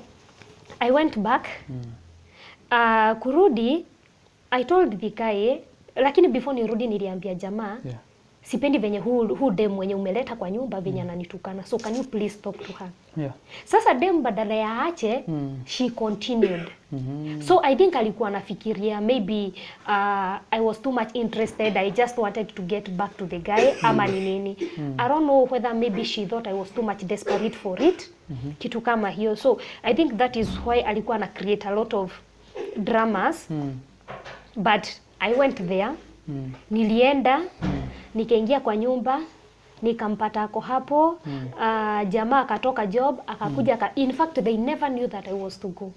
[SPEAKER 1] I went back. Kurudi, I told the guy, lakini before nirudi niliambia jamaa,
[SPEAKER 2] Yeah.
[SPEAKER 1] sipendi venye huu dem mwenye umeleta kwa nyumba venye ananitukana. So can you please talk to her?
[SPEAKER 2] Yeah.
[SPEAKER 1] Sasa dem badala ya aache, she continued. So I think alikuwa anafikiria maybe I was too much interested. I just wanted to get back to the guy ama ni nini. I don't know whether maybe she thought I was too much desperate for it. Kitu kama hiyo. So I think that is why alikuwa ana create a lot of dramas. But I went there. Nilienda, nikaingia kwa nyumba, nikampata ako hapo. Jamaa akatoka job, akakuja in fact they never knew that I was to go.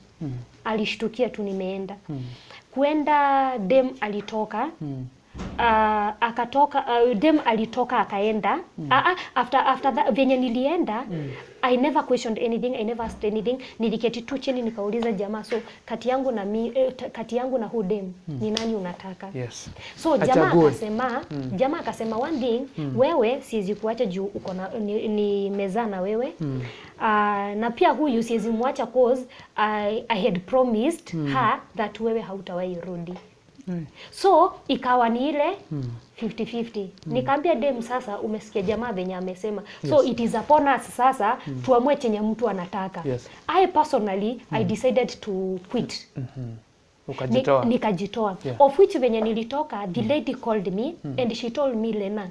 [SPEAKER 1] Alishtukia tu nimeenda. Kuenda dem alitoka. Akatoka dem alitoka akaenda. After that venye nilienda, I never questioned anything, I never asked anything. Niliketi tu chini nikauliza jamaa, so kati yangu na hu dem ni nani unataka?
[SPEAKER 2] Yes.
[SPEAKER 1] So jamaa akasema one thing, wewe siwezi kuacha juu uko na ni meza na wewe. Na pia huyu siwezi muacha cause I had promised her that wewe hautawahi rudi. So ikawa ni ile 50-50. Nikaambia dem, sasa umesikia jamaa venye amesema. So it is upon us sasa tuamue chenye mtu anataka.
[SPEAKER 2] Yes.
[SPEAKER 1] I personally I decided to quit.
[SPEAKER 2] Ukajitoa.
[SPEAKER 1] Nikajitoa.
[SPEAKER 2] Yeah.
[SPEAKER 1] Of which venye nilitoka, the lady called me and she told me, Lena,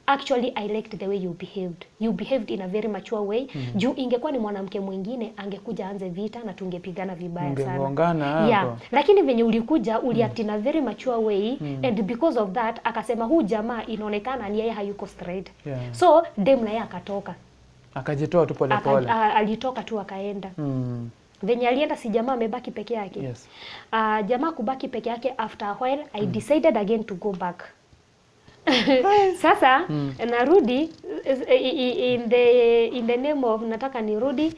[SPEAKER 1] actually I liked the way you behaved. You behaved in a very mature way. Juu ingekuwa ni mwanamke mwingine angekuja anze vita na tungepigana vibaya sana.
[SPEAKER 2] Mngegongana hapo.
[SPEAKER 1] Yeah. Lakini venye ulikuja uliact in a very mature way and because of that akasema huu jamaa inaonekana ni yeye hayuko straight.
[SPEAKER 2] Yeah.
[SPEAKER 1] So dem na yeye akatoka.
[SPEAKER 2] Akajitoa tu pole pole.
[SPEAKER 1] Alitoka tu akaenda. Venye alienda si jamaa amebaki peke yake.
[SPEAKER 2] Yes.
[SPEAKER 1] Jamaa kubaki peke yake, after a while I decided again to go back. Sasa narudi in the name of nataka nirudi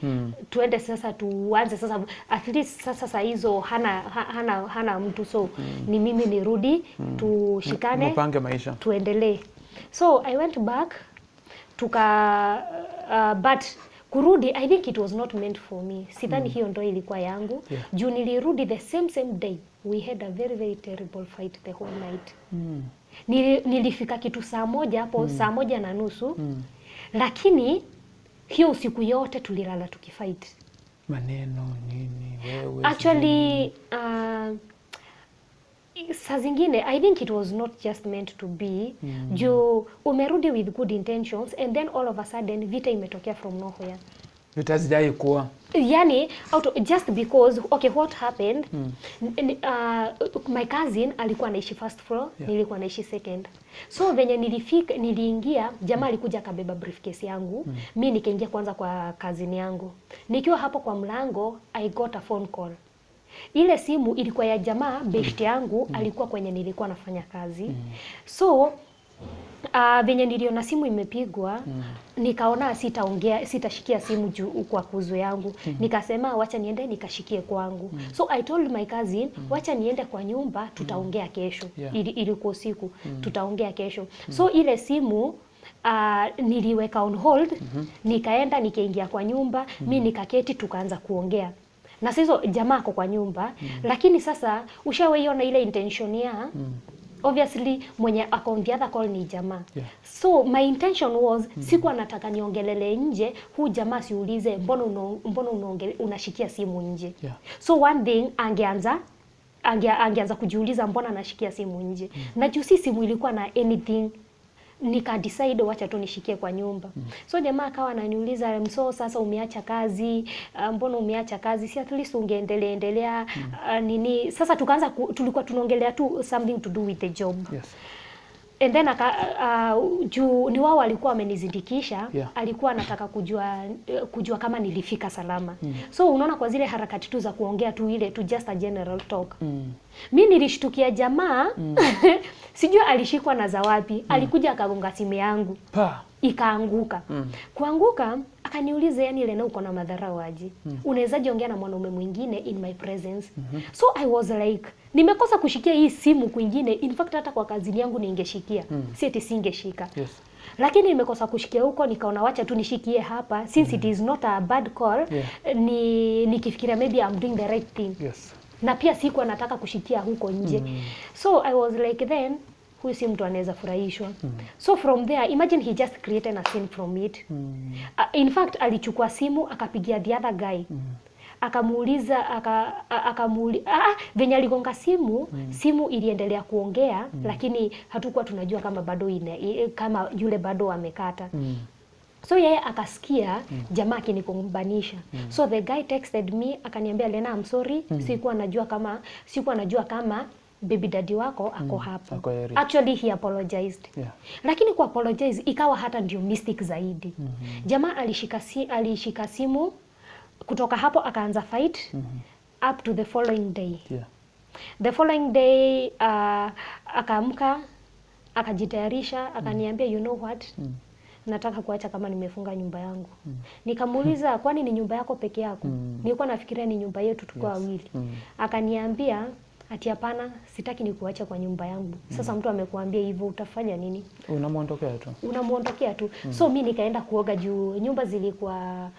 [SPEAKER 1] tuende sasa tuanze sasa at least sasa hizo hana mtu, so ni mimi nirudi tushikane
[SPEAKER 2] Mpange maisha
[SPEAKER 1] tuendelee. So I went back but kurudi I think it was not meant for me. Sidhani hiyo ndo ilikuwa yangu.
[SPEAKER 2] Yeah.
[SPEAKER 1] Juu nilirudi the same day we had a very very terrible fight the whole night. Nilifika kitu saa moja hapo, saa moja na nusu. Lakini hiyo usiku yote tulilala tukifight.
[SPEAKER 2] Maneno nini wewe?
[SPEAKER 1] Actually saa zingine I think it was not just meant to be. Juu umerudi with good intentions and then all of a sudden vita imetokea from nowhere.
[SPEAKER 2] Vita zijai kuwa.
[SPEAKER 1] Yani just because okay, what happened, my cousin alikuwa anaishi first floor, nilikuwa naishi second. So venye niliingia, jamaa alikuja akabeba briefcase yangu, mimi nikaingia kwanza kwa cousin yangu. Nikiwa hapo kwa mlango, I got a phone call. Ile simu ilikuwa ya jamaa best yangu, alikuwa kwenye nilikuwa nafanya kazi. So venye niliona simu imepigwa, nikaona sitashikia simu juu kwa kuzo yangu. Nikasema wacha niende nikashikie kwangu. So I told my cousin, wacha niende kwa nyumba, tutaongea kesho. Ilikuwa usiku, tutaongea kesho. So ile simu niliweka on hold, nikaenda nikaingia kwa nyumba, mimi nikaketi tukaanza kuongea. Na sasa jamaa ako kwa nyumba, lakini sasa ushaweiona ile intention ya obviously mwenye ako on the other call ni jamaa. Yeah. So my intention was sikuwa nataka niongelele nje, huu jamaa siulize mbona unashikia simu nje. Yeah. So one thing angeanza kujiuliza mbona anashikia simu nje. Na juu si simu ilikuwa na anything nika decide wacha tu nishikie kwa nyumba. So jamaa akawa ananiuliza, "Mso sasa umeacha kazi, mbona umeacha kazi? Si at least ungeendelea nini?" Sasa tukaanza tulikuwa tunaongelea tu something to do with the job.
[SPEAKER 2] Yes.
[SPEAKER 1] And then juu ni wao walikuwa wamenizindikisha,
[SPEAKER 2] Yeah.
[SPEAKER 1] alikuwa anataka kujua kama nilifika salama. So unaona kwa zile harakati tu za kuongea tu ile tu just a general talk. Mimi nilishtukia jamaa sijui alishikwa na zawapi, alikuja akagonga simu yangu.
[SPEAKER 2] Pa.
[SPEAKER 1] Ikaanguka. Kuanguka akaniuliza, yani Lena uko na madharau aje? Unawezaje ongea na mwanaume mwingine in my presence? So I was like, nimekosa kushikia hii simu kwingine. In fact hata kwa kazini yangu ningeshikia. Si eti singeshika.
[SPEAKER 2] Yes.
[SPEAKER 1] Lakini nimekosa kushikia huko, nikaona wacha tu nishikie hapa since it is not a bad call. Nikifikiria maybe I'm doing the right thing.
[SPEAKER 2] Yes.
[SPEAKER 1] Na pia sikuwa nataka kushikia huko nje. So I was like then huyu si mtu anaweza furahishwa. So from there, imagine he just created a scene from it. In fact, alichukua simu, akapigia the other guy. Akamuuliza, venye aligonga simu, simu iliendelea kuongea, lakini hatukuwa tunajua kama bado kama yule bado amekata. So yeye akasikia jamaa akinikumbanisha. So the guy texted me, akaniambia, "Lena, I'm sorry, sikuwa najua kama baby daddy wako ako hapo." Actually he apologized. Lakini ku apologize ikawa hata ndio mistake zaidi. Jamaa alishika simu, kutoka hapo akaanza fight up to the following day. The following day akaamka, akajitayarisha, akaniambia, "You know what? Nataka kuacha kama nimefunga nyumba yangu." Nikamuuliza, "Kwani ni nyumba yako peke yako?" Nilikuwa nafikiria ni nyumba yetu tuko wawili. Akaniambia, ati hapana, sitaki nikuacha kwa nyumba yangu. Sasa mtu amekuambia hivyo, utafanya nini? Unamuondokea tu. So mimi nikaenda kuoga juu nyumba zilikuwa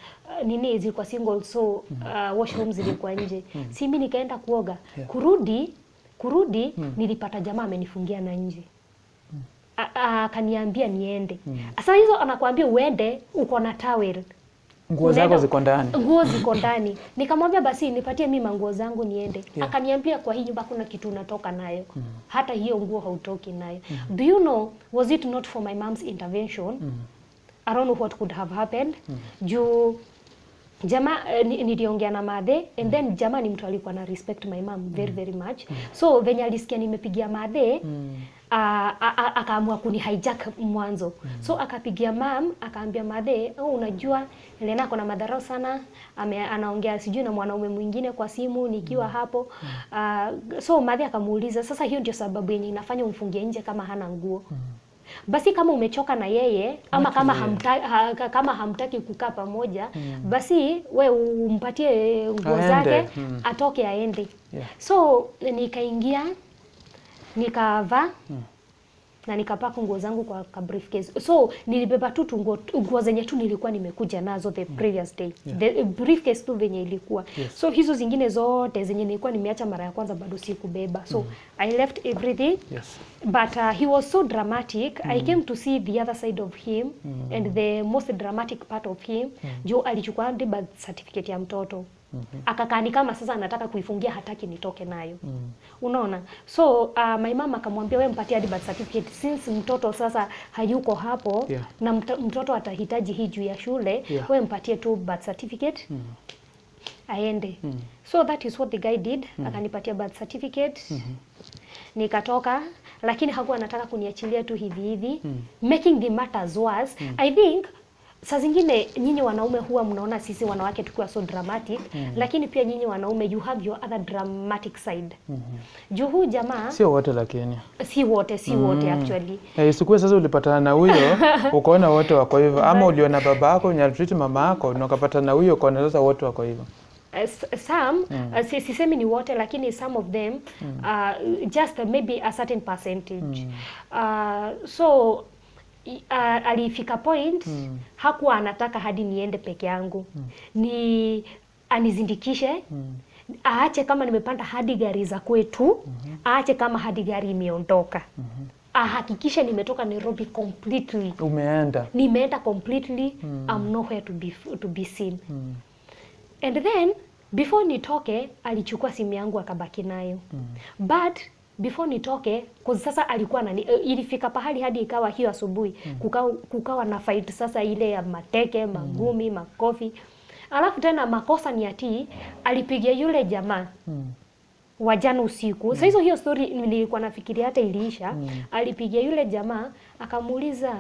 [SPEAKER 1] zilikuwa single, so washroom zilikuwa nje. Si mimi nikaenda kuoga. Kurudi nilipata jamaa amenifungia na nje. Akaniambia niende. Sasa hizo anakuambia uende, uko na towel.
[SPEAKER 2] Nguo zako ziko ndani.
[SPEAKER 1] Nguo ziko ndani. Nikamwambia basi nipatie mimi manguo zangu niende. Akaniambia kwa hii nyumba kuna kitu unatoka nayo. Hata hiyo nguo hautoki nayo. Do you know, was it not for my mom's intervention? I don't know what could have happened. Juu jamaa niliongea na madhe, and then jamaa ni mtu alikuwa na respect my mom very very much. So venye alisikia nimepigia madhe, akaamua kuni hijack mwanzo. So akapigia mam, akaambia madhe, unajua Lena kuna madharau sana, anaongea sijui na mwanaume mwingine kwa simu nikiwa hapo. So madhe akamuuliza, sasa hiyo ndio sababu yenye inafanya umfungie nje kama hana nguo? Basi kama umechoka na yeye ama kama hamtaki kukaa pamoja, basi we umpatie nguo zake atoke aende. So nikaingia, nikavaa na nikapaka nguo zangu kwa briefcase. So nilibeba tu nguo zenye tu nilikuwa nimekuja nazo the previous day. The briefcase tu venye ilikuwa. So hizo zingine zote zenye nilikuwa nimeacha mara ya kwanza bado sikubeba. So I left everything. But he was so dramatic. I came to see the other side of him, and the most dramatic part of him, jo alichukua birth certificate ya mtoto. Akakani kama sasa anataka kuifungia, hataki nitoke nayo. Unaona? So my mama akamwambia, wewe mpatie birth certificate since mtoto sasa hayuko hapo na mtoto atahitaji hii juu ya shule, wewe mpatie tu birth certificate aende. So that is what the guy did. Akanipatia birth certificate. Nikatoka, lakini hakuwa anataka kuniachilia tu hivi hivi. Making the matters worse, I think saa zingine nyinyi wanaume huwa mnaona sisi wanawake tukiwa so dramatic, lakini pia nyinyi wanaume you have your other dramatic side. Juu huyu jamaa
[SPEAKER 2] sio wote, lakini
[SPEAKER 1] si wote actually.
[SPEAKER 2] Isikuwe sasa ulipatana na huyo ukaona wote wako hivyo, ama uliona baba yako unyatreat mama yako na ukapatana na huyo ukaona sasa wote wako hivyo.
[SPEAKER 1] Some sisemi ni wote, lakini some of them just maybe a certain percentage. So alifika point hakuwa anataka hadi niende peke yangu. Ni anizindikishe, aache kama nimepanda hadi gari za kwetu, aache kama hadi gari imeondoka. Ahakikishe nimetoka Nairobi completely. Nimeenda completely. I'm nowhere to be seen. And then before nitoke alichukua simu yangu akabaki nayo. But before nitoke, kwa sasa alikuwa ilifika pahali hadi ikawa hiyo asubuhi kukawa na fight sasa ile ya mateke, magumi, makofi. Alafu tena makosa ni ati alipigia yule jamaa wajana usiku. Sasa hiyo story nilikuwa nafikiria hata iliisha. Alipigia yule jamaa akamuuliza,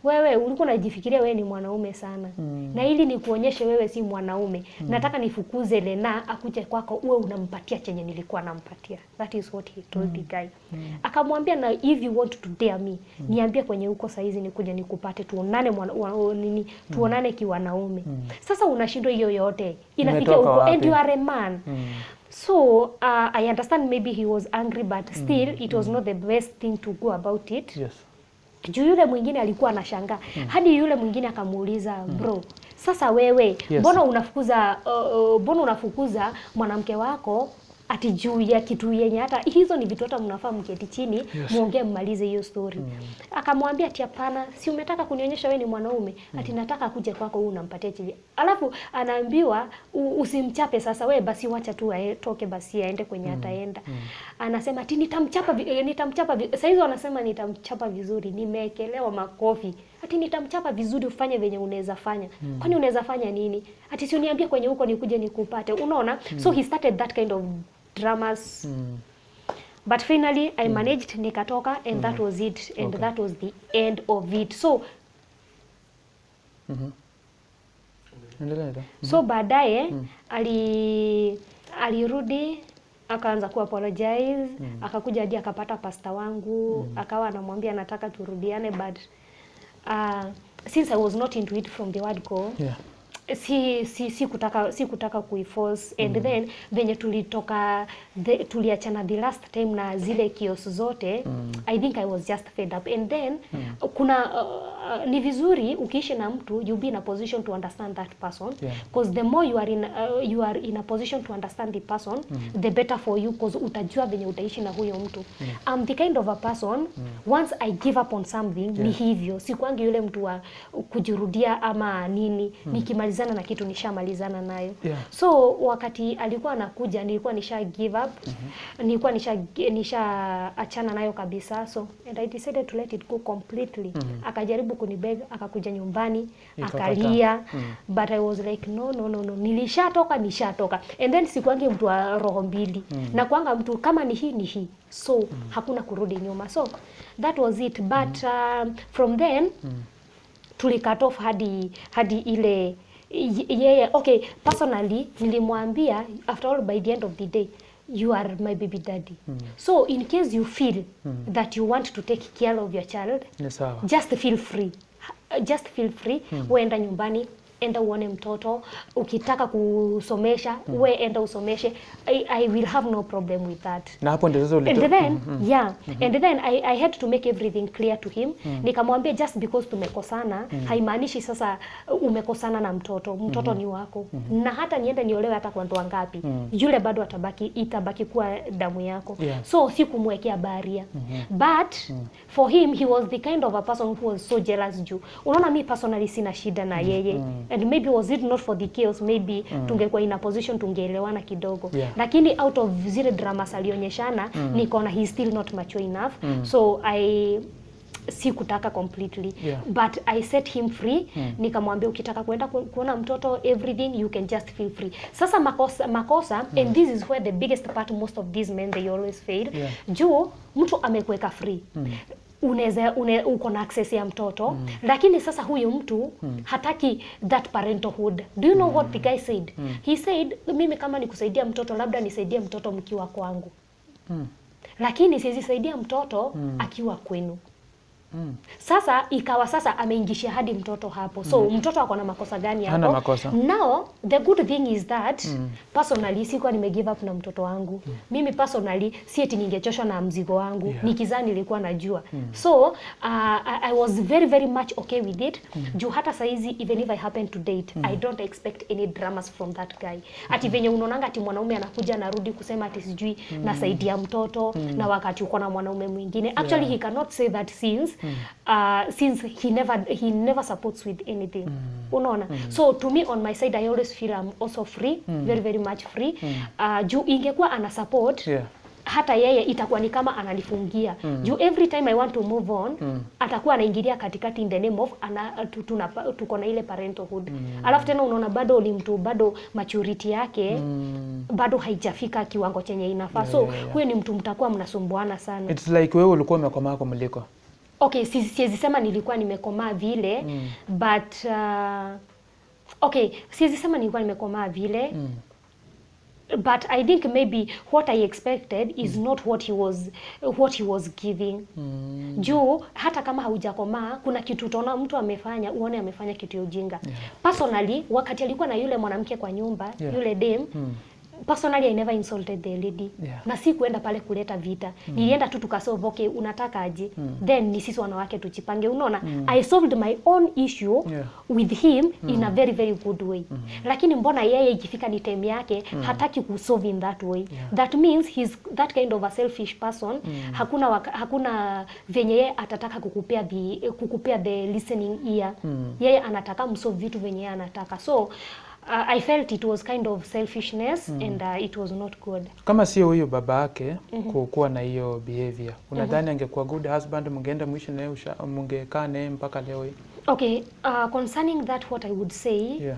[SPEAKER 1] wewe ulikuwa unajifikiria wewe ni mwanaume sana. Na ili nikuonyeshe wewe si mwanaume. Nataka nifukuze Lena akuje kwako uwe unampatia chenye nilikuwa nampatia. That is what he told the guy. Akamwambia, na if you want to dare me, niambie kwenye uko saizi nikuje nikupate tuonane tuonane kiwanaume. Sasa unashindwa hiyo yote. Inafikia uko and you are a man. So I understand maybe he was angry, but still it was not the best thing to go about it.
[SPEAKER 2] Yes.
[SPEAKER 1] Juu yule mwingine alikuwa anashangaa. Hadi yule mwingine akamuuliza, bro, sasa wewe mbona unafukuza mwanamke wako ati juu ya kitu yenye hata hizo ni vitu hata mnafaa mketi chini muongee mmalize hiyo story. Akamwambia ati hapana, si umetaka kunionyesha wewe ni mwanaume, ati nataka kuje kwako wewe unampatia chini. Alafu anaambiwa usimchape sasa, wewe basi wacha tu atoke basi aende kwenye ataenda. Anasema ati nitamchapa sasa hizo anasema nitamchapa vizuri, nimeekelewa makofi. Ati nitamchapa vizuri, ufanye venye unaweza fanya. Kwani unaweza fanya nini? Ati si uniambie kwenye huko nikuje nikupate. Unaona? So he started that kind of dramas. But finally I managed, nikatoka, and that was it, and that was the end of it. So so baadaye alirudi akaanza ku apologize, akakuja hadi akapata pasta wangu, akawa anamwambia nataka turudiane, but since I was not into it from the word go, si kutaka kuiforce, and then venye tuliachana the last time na zile kios zote, I think I was just fed up, and then kuna ni vizuri ukiishi na mtu you be in a position to understand that person, because the more you are in a position to understand the person, the better for you, because utajua venye utaishi na huyo mtu. I'm the kind of a person, once I give up on something, ni hivyo, sikuangi yule mtu wa kujirudia ama nini, nikimalizana na kitu nishamalizana nayo. So wakati alikuwa anakuja nilikuwa nisha give up, nilikuwa nisha achana nayo kabisa, so and I decided to let it go completely. Akajaribu kunibeg, akakuja nyumbani, akalia, but I was like no, nishatoka, and then sikuangi mtu wa roho mbili, na kuanga mtu kama ni hii, so hakuna kurudi nyuma. So that was it, but from then tulicut off hadi ile okay, personally nilimwambia after all, by the end of the day you are my baby daddy. So in case you feel that you want to take care of your child, just feel free. Uenda nyumbani, enda uone mtoto, ukitaka kusomesha we enda usomeshe. I will have no problem with that.
[SPEAKER 2] Na hapo ndio sasa
[SPEAKER 1] and then and then I had to make everything clear to him. Nikamwambia just because tumekosana haimaanishi sasa umekosana na mtoto ni wako, na hata niende niolewe hata kwa ndoa ngapi, yule bado itabaki kuwa damu yako. So sikumwekea baria, but for him he was the kind of a person who was so jealous juu unaona mi personally sina shida na yeye, and maybe was it not for the chaos, maybe tungekuwa in a position tungeelewana kidogo, lakini out of zile dramas alionyeshana nikaona he still not mature enough, so I sikutaka completely, but I set him free. Nikamwambia ukitaka kwenda kuona mtoto, everything you can just feel free. Sasa makosa and this is where the biggest part, most of these men they always fail. Juu mtu amekuweka free, uko na access ya mtoto, lakini sasa huyo mtu hataki that parenthood. Do you know what the guy said? He said, mimi kama nikusaidia mtoto labda nisaidie mtoto mkiwa kwangu, lakini siwezi saidia mtoto akiwa kwenu. Sasa ikawa sasa ameingishia hadi mtoto hapo. So mtoto ako na makosa gani hapo?
[SPEAKER 2] Hana makosa.
[SPEAKER 1] Now the good thing is that personally sikuwa give up na mtoto wangu. Mimi personally si eti ningechoshwa na mzigo wangu. Nikizaa nilikuwa najua. So I was very very much okay with it. Juu hata saizi even if I happen to date, I don't expect any dramas from that guy. Ati venye unaonanga ati mwanaume anakuja narudi kusema ati sijui nasaidia mtoto na wakati uko na mwanaume mwingine. Actually he cannot say that since he never supports with anything. Unaona? So to me on my side I always feel I'm also free, very very much free. Juu ingekuwa ana support hata yeye itakuwa ni kama ananifungia. Juu every time I want to move on, atakuwa anaingilia katikati in the name of tuko na ile parentalhood. Alafu tena unaona bado ni mtu bado maturity yake bado haijafika kiwango chenye inafaa. So huyo ni mtu mtakuwa mnasumbuana sana.
[SPEAKER 2] It's like wewe ulikuwa umekomaa kwa mliko.
[SPEAKER 1] Okay, siwezi sema nilikuwa nimekomaa vile, but siwezi sema nilikuwa nimekomaa vile. But I think maybe what I expected is not what he was giving. Juu hata kama haujakomaa, kuna kitu utaona mtu amefanya, uone amefanya kitu ya ujinga. Personally, wakati alikuwa na yule mwanamke kwa nyumba, yule dem, personally I never insulted the lady. Na si kuenda pale kuleta vita. Nilienda tu tukasolve, okay, unataka aje? Then ni sisi wanawake tujipange, unaona? I solved my own issue with him in a very very good way. Lakini mbona yeye ikifika ni time yake hataki kusolve in that way. That means he's that kind of a selfish person. Hakuna venye yeye atataka kukupea the listening ear. Yeye anataka msolve vitu venye yeye anataka. So I felt it was kind of selfishness and it was not good.
[SPEAKER 2] Kama sio huyo baba yake kuwa na hiyo behavior, unadhani angekuwa good husband, mungeenda mwisho naye, mungekaa naye mpaka leo hii?
[SPEAKER 1] Okay, concerning that what I would say,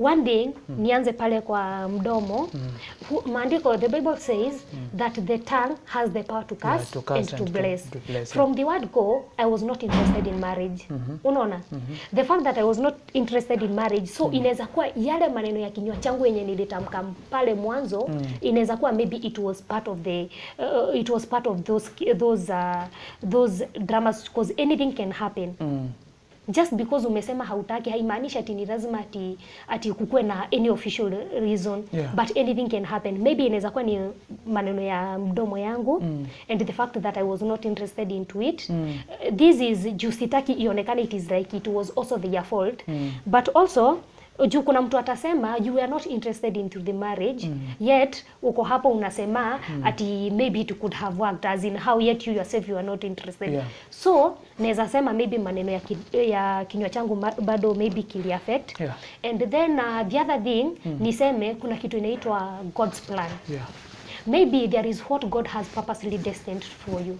[SPEAKER 1] one day nianze pale kwa mdomo. Maandiko, the Bible says that the tongue has the power to curse and to bless. From the word go, I was not interested in marriage. Unaona? The fact that I was not interested in marriage, so inaweza kuwa yale maneno ya kinywa changu yenye nilitamka pale mwanzo, inaweza kuwa maybe it was part of those dramas, because anything can happen. Just because umesema hautaki haimaanishi ati ni lazima ati kukue na any official reason, but anything can happen. Maybe inaweza kuwa ni maneno ya mdomo yangu and the fact that I was not interested into it. This is juu sitaki ionekane it is like it was also their fault. But also juu kuna mtu atasema you are not interested into the marriage, yet uko hapo unasema ati maybe it could have worked, as in how yet you yourself you are not interested. So naweza sema maybe maneno ya kinywa changu bado maybe kili affect. And then the other thing niseme kuna kitu inaitwa God's plan. Maybe there is what God has purposely destined for you.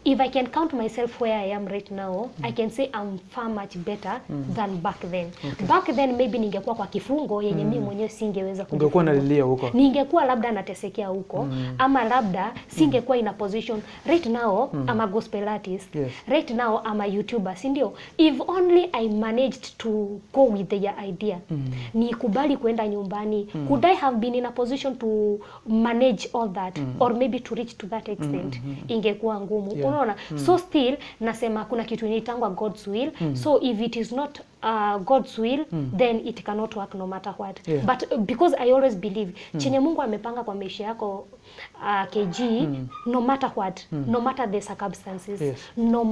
[SPEAKER 1] If I can count myself where I am right now, I can say I'm far much better than back then. Back then maybe ningekuwa kwa kifungo yenye mimi mwenyewe singeweza kujifunga.
[SPEAKER 2] Ungekuwa nalilia huko.
[SPEAKER 1] Ningekuwa labda natesekea huko ama labda singekuwa in a position. Right now I'm a gospel artist. Right now I'm a YouTuber, si ndio? If only I managed to go with their idea. Nikubali kwenda nyumbani. Could I have been in a position to manage all that or maybe to reach to that extent? Ingekuwa ngumu. Unaona? So still nasema kuna kitu inaitangwa God's will. So if it is not God's will, then it cannot work no matter what. But because I always believe chenye Mungu amepanga kwa maisha yako KG, no matter what, no matter the circumstances, no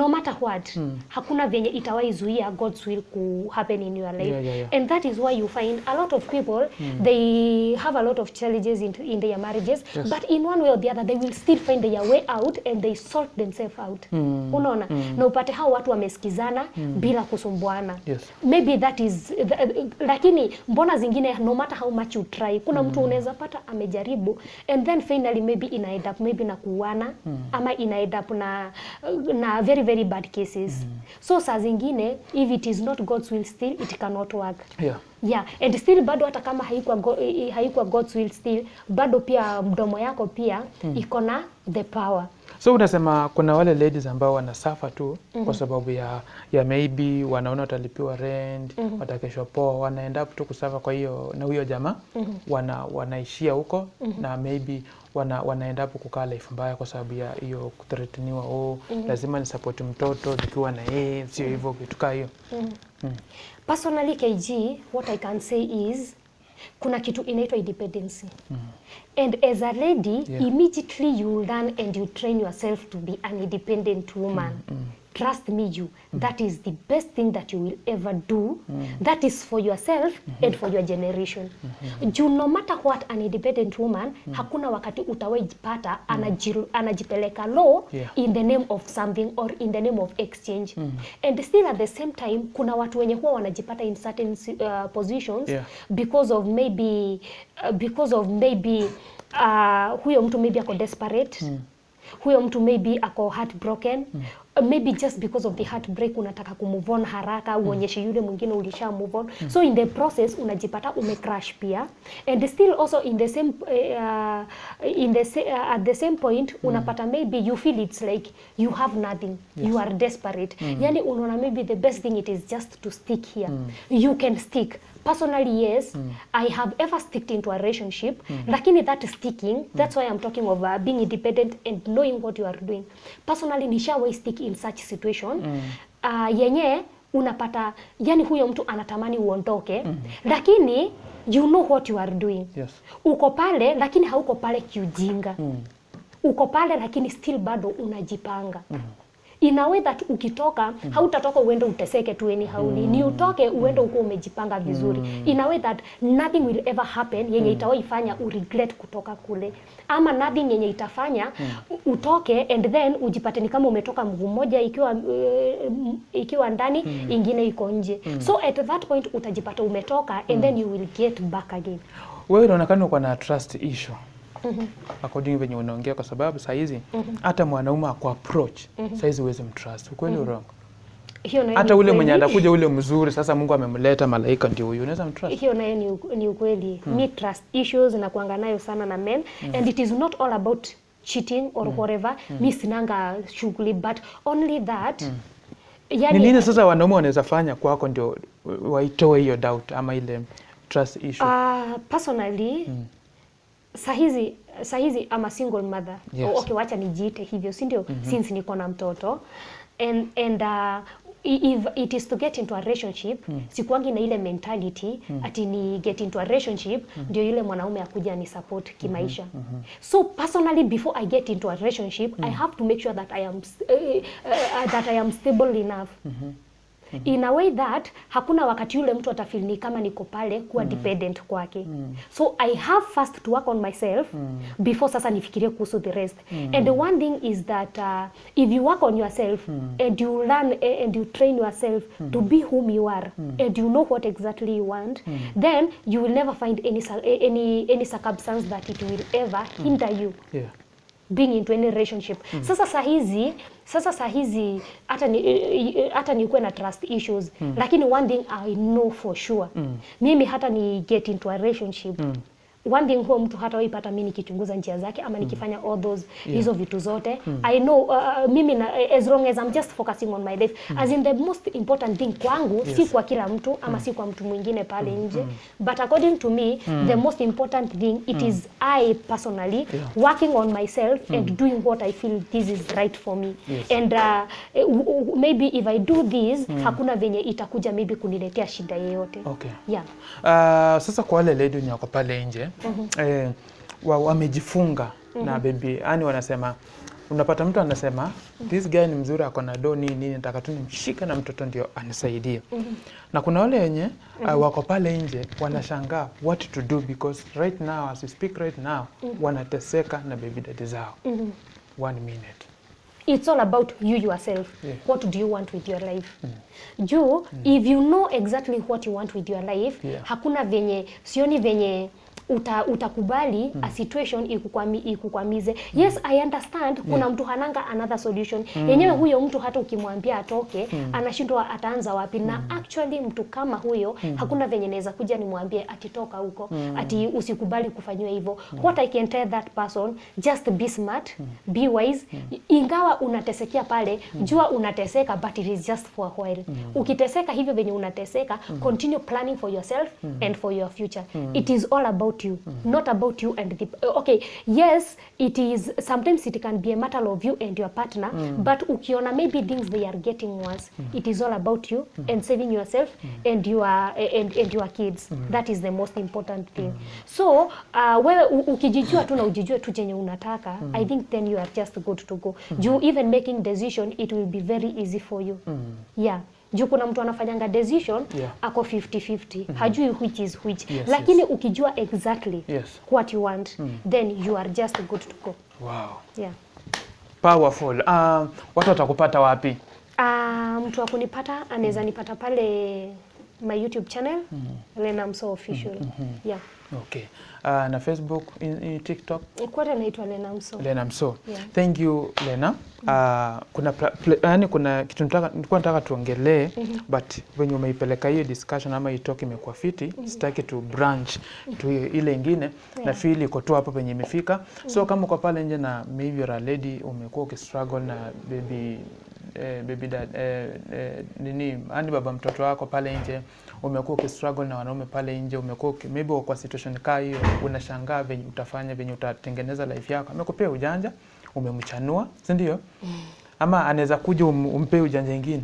[SPEAKER 1] matter what, hakuna venye itawaizuia God's will ku happen in your life. And that is why you find a lot of people, they have a lot of challenges in their marriages, but in one way or the other they will still find their way out and they sort themselves out. Unaona? Na upate hao watu wamesikizana bila kusumbuana. Maybe that is lakini mbona zingine no matter how much you try, kuna mtu unaweza pata amejaribu and then finally maybe ina end up maybe na kuuana ama ina end up na very very bad cases. So saa zingine if it is not God's will still it cannot work. And still bado hata kama haikuwa God's will still bado pia mdomo yako pia iko na the power.
[SPEAKER 2] So unasema kuna wale ladies ambao wanasafa tu kwa sababu ya maybe wanaona watalipiwa rent, watakeshwa poa, wanaenda tu kusafa kwa hiyo na huyo jamaa, wanaishia huko na maybe wanaenda hapo kukaa life mbaya kwa sababu ya hiyo kuthreateniwa, lazima ni support mtoto nikiwa na yeye, sio hivyo kitu kama hiyo.
[SPEAKER 1] Personally KG, what I can say is kuna kitu inaitwa independency. And as a lady, immediately you learn and you train yourself to be an independent woman. trust me you, that is the best thing that you will ever do. That is for yourself and for your generation. Juu no matter what an independent woman, hakuna wakati utawajipata anajipeleka low in the name of something or in the name of exchange. And still at the same time, kuna watu wenye huwa wanajipata in certain positions because of maybe huyo mtu maybe ako desperate. Huyo mtu maybe ako heartbroken. Maybe just because of the heartbreak unataka kumove on haraka, uonyeshe yule mwingine ulisha move on. So in the process unajipata umecrash pia. And still also in the same at the same point unapata maybe you feel it's like you have nothing. You are desperate. Yani unaona maybe the best thing it is just to stick here. You can stick. Personally, yes, I have ever sticked into a relationship, lakini that sticking, that's why I'm talking of being independent and knowing what you are doing. Personally, nishawahi stick in such situation, yenye unapata, yani huyo mtu anatamani uondoke, lakini you know what you are doing.
[SPEAKER 2] Yes.
[SPEAKER 1] Uko pale, lakini hauko pale kiujinga. Uko pale, lakini still bado unajipanga. In a way that ukitoka, hautatoka uende uteseke tu anyhow. Ni utoke uende uko umejipanga vizuri. In a way that nothing will ever happen yenye itawaifanya uregret kutoka kule. Ama nothing yenye itafanya utoke and then ujipate ni kama umetoka mguu mmoja ikiwa ndani, ingine iko nje. So at that point utajipata umetoka and then you will get back again.
[SPEAKER 2] Wewe unaonekana uko na trust issue. According venye unaongea, kwa sababu saa hizi hata mwanaume ako approach saa hizi huwezi mtrust. Ukweli wrong? Hata ule mwenye atakuja ule mzuri, sasa Mungu amemleta malaika ndio huyo, unaweza mtrust?
[SPEAKER 1] Hiyo nayo ni ukweli. Me trust issues na kuanga nayo sana na men, and it is not all about cheating or whatever. Mi sinanga shughuli, but only that
[SPEAKER 2] ni nini sasa wanaume wanaweza fanya kwako ndio waitoe hiyo doubt ama ile trust issue?
[SPEAKER 1] Personally, sahizi I'm a single mother.
[SPEAKER 2] Yes.
[SPEAKER 1] Okay, wacha nijiite hivyo, si ndio? Since niko na mtoto and if it is to get into a relationship, sikuangi na ile mentality ati ni get into a relationship ndio yule mwanaume akuja ni support kimaisha. So personally, before I get into a relationship, I have to make sure that I am stable enough. In a way that hakuna wakati yule mtu atafeel ni kama niko pale kuwa dependent kwake. So I have first to work on myself before sasa nifikirie kuhusu the rest. And the one thing is that if you work on yourself and you learn and you train yourself to be whom you are and you know what exactly you want, then you will never find any circumstance that it will ever hinder you. Being into any relationship. Sasa sahizi hata nikuwe na trust issues, lakini one thing I know for sure, mimi hata ni get into a relationship, one thing huo mtu hata waipata mimi nikichunguza njia zake ama nikifanya all those hizo vitu zote, I know mimi as long as I'm just focusing on my life, as in the most important thing kwangu, si kwa kila mtu ama si kwa mtu mwingine pale nje, but according to me, the most important thing, it is I personally working on myself and doing what I feel this is right for me. And maybe if I do this, hakuna venye itakuja maybe kuniletea shida yoyote.
[SPEAKER 2] Okay.
[SPEAKER 1] Yeah.
[SPEAKER 2] Sasa kwa wale lady wenye wako pale nje, wamejifunga na baby, yani wanasema, unapata mtu anasema this guy ni mzuri, ako na do nini, nataka tu nimshike na mtoto ndio anisaidie. Na kuna wale wenye wako pale nje wanashangaa what to do, because right now as we speak right now wanateseka na baby daddy zao. 1 minute.
[SPEAKER 1] It's all about you yourself. What do you want with your life? If you know exactly what you want with your life, hakuna venye, sioni venye utakubali a situation ikukwamize. Yes, I understand kuna mtu hananga another solution. Yenyewe huyo mtu hata ukimwambia atoke, anashindwa ataanza wapi. Na actually mtu kama huyo, hakuna venye naweza kuja nimwambie atitoka huko, ati usikubali kufanywa hivyo. What I can tell that person, just be smart, be wise. Ingawa unatesekea pale, jua unateseka, but it is just for a while. Ukiteseka hivyo venye unateseka, continue planning for yourself and for your future. It is all about about you, not about you and the okay, yes, it is sometimes it can be a matter of you and your partner, but ukiona maybe things they are getting worse, it is all about you and saving yourself and your kids. That is the most important thing. So wewe ukijijua tu na ujijue tu chenye unataka, I think then you are just good to go. You even making decision, it will be very easy for you. Yeah. Juu kuna mtu anafanyanga decision ako 50-50. Hajui which is which. Lakini ukijua exactly what you want, then you are just good to go.
[SPEAKER 2] Wow.
[SPEAKER 1] Yeah.
[SPEAKER 2] Powerful. Watu watakupata wapi?
[SPEAKER 1] Mtu akunipata anaweza nipata pale my YouTube channel, Lena Mso Official. Yeah.
[SPEAKER 2] Okay. Na Facebook, in TikTok?
[SPEAKER 1] Kote naitwa Lena Mso.
[SPEAKER 2] Lena Mso.
[SPEAKER 1] Yeah.
[SPEAKER 2] Thank you, Lena. Kuna kitu nilikuwa nataka tuongelee, but when umeipeleka hiyo discussion ama hii talk imekuwa fiti, sitaki to branch to ile ingine, na feel iko tu hapo penye imefika. So kama uko pale nje na maybe you're a lady, umekuwa ukistruggle na baby dad, yani baba mtoto wako pale nje, umekuwa ukistruggle na wanaume pale nje, umekuwa maybe kwa situation kaa hiyo, unashangaa venye utafanya, venye utatengeneza life yako. Amekupea ujanja, umemchanua, si ndio? Ama anaweza kuja umpe ujanja mwingine.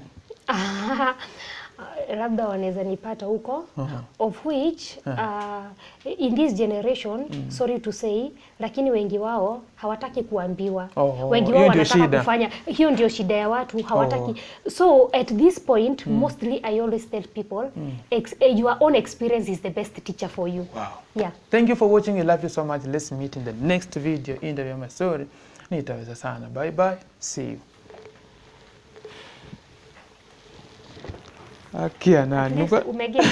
[SPEAKER 1] Labda wanaweza nipata huko, of which in this generation, sorry to say, lakini wengi wao hawataki kuambiwa. Wengi wao wanataka kufanya. Hiyo ndio shida ya watu, hawataki. So at this point, mostly I always tell people, your own experience is the best teacher for you.
[SPEAKER 2] Wow.
[SPEAKER 1] Yeah.
[SPEAKER 2] Thank you for watching. I love you so much. Let's meet in the next video. Interview my story. Nitaweza sana. Bye bye. See you. Akia na
[SPEAKER 1] Umegea.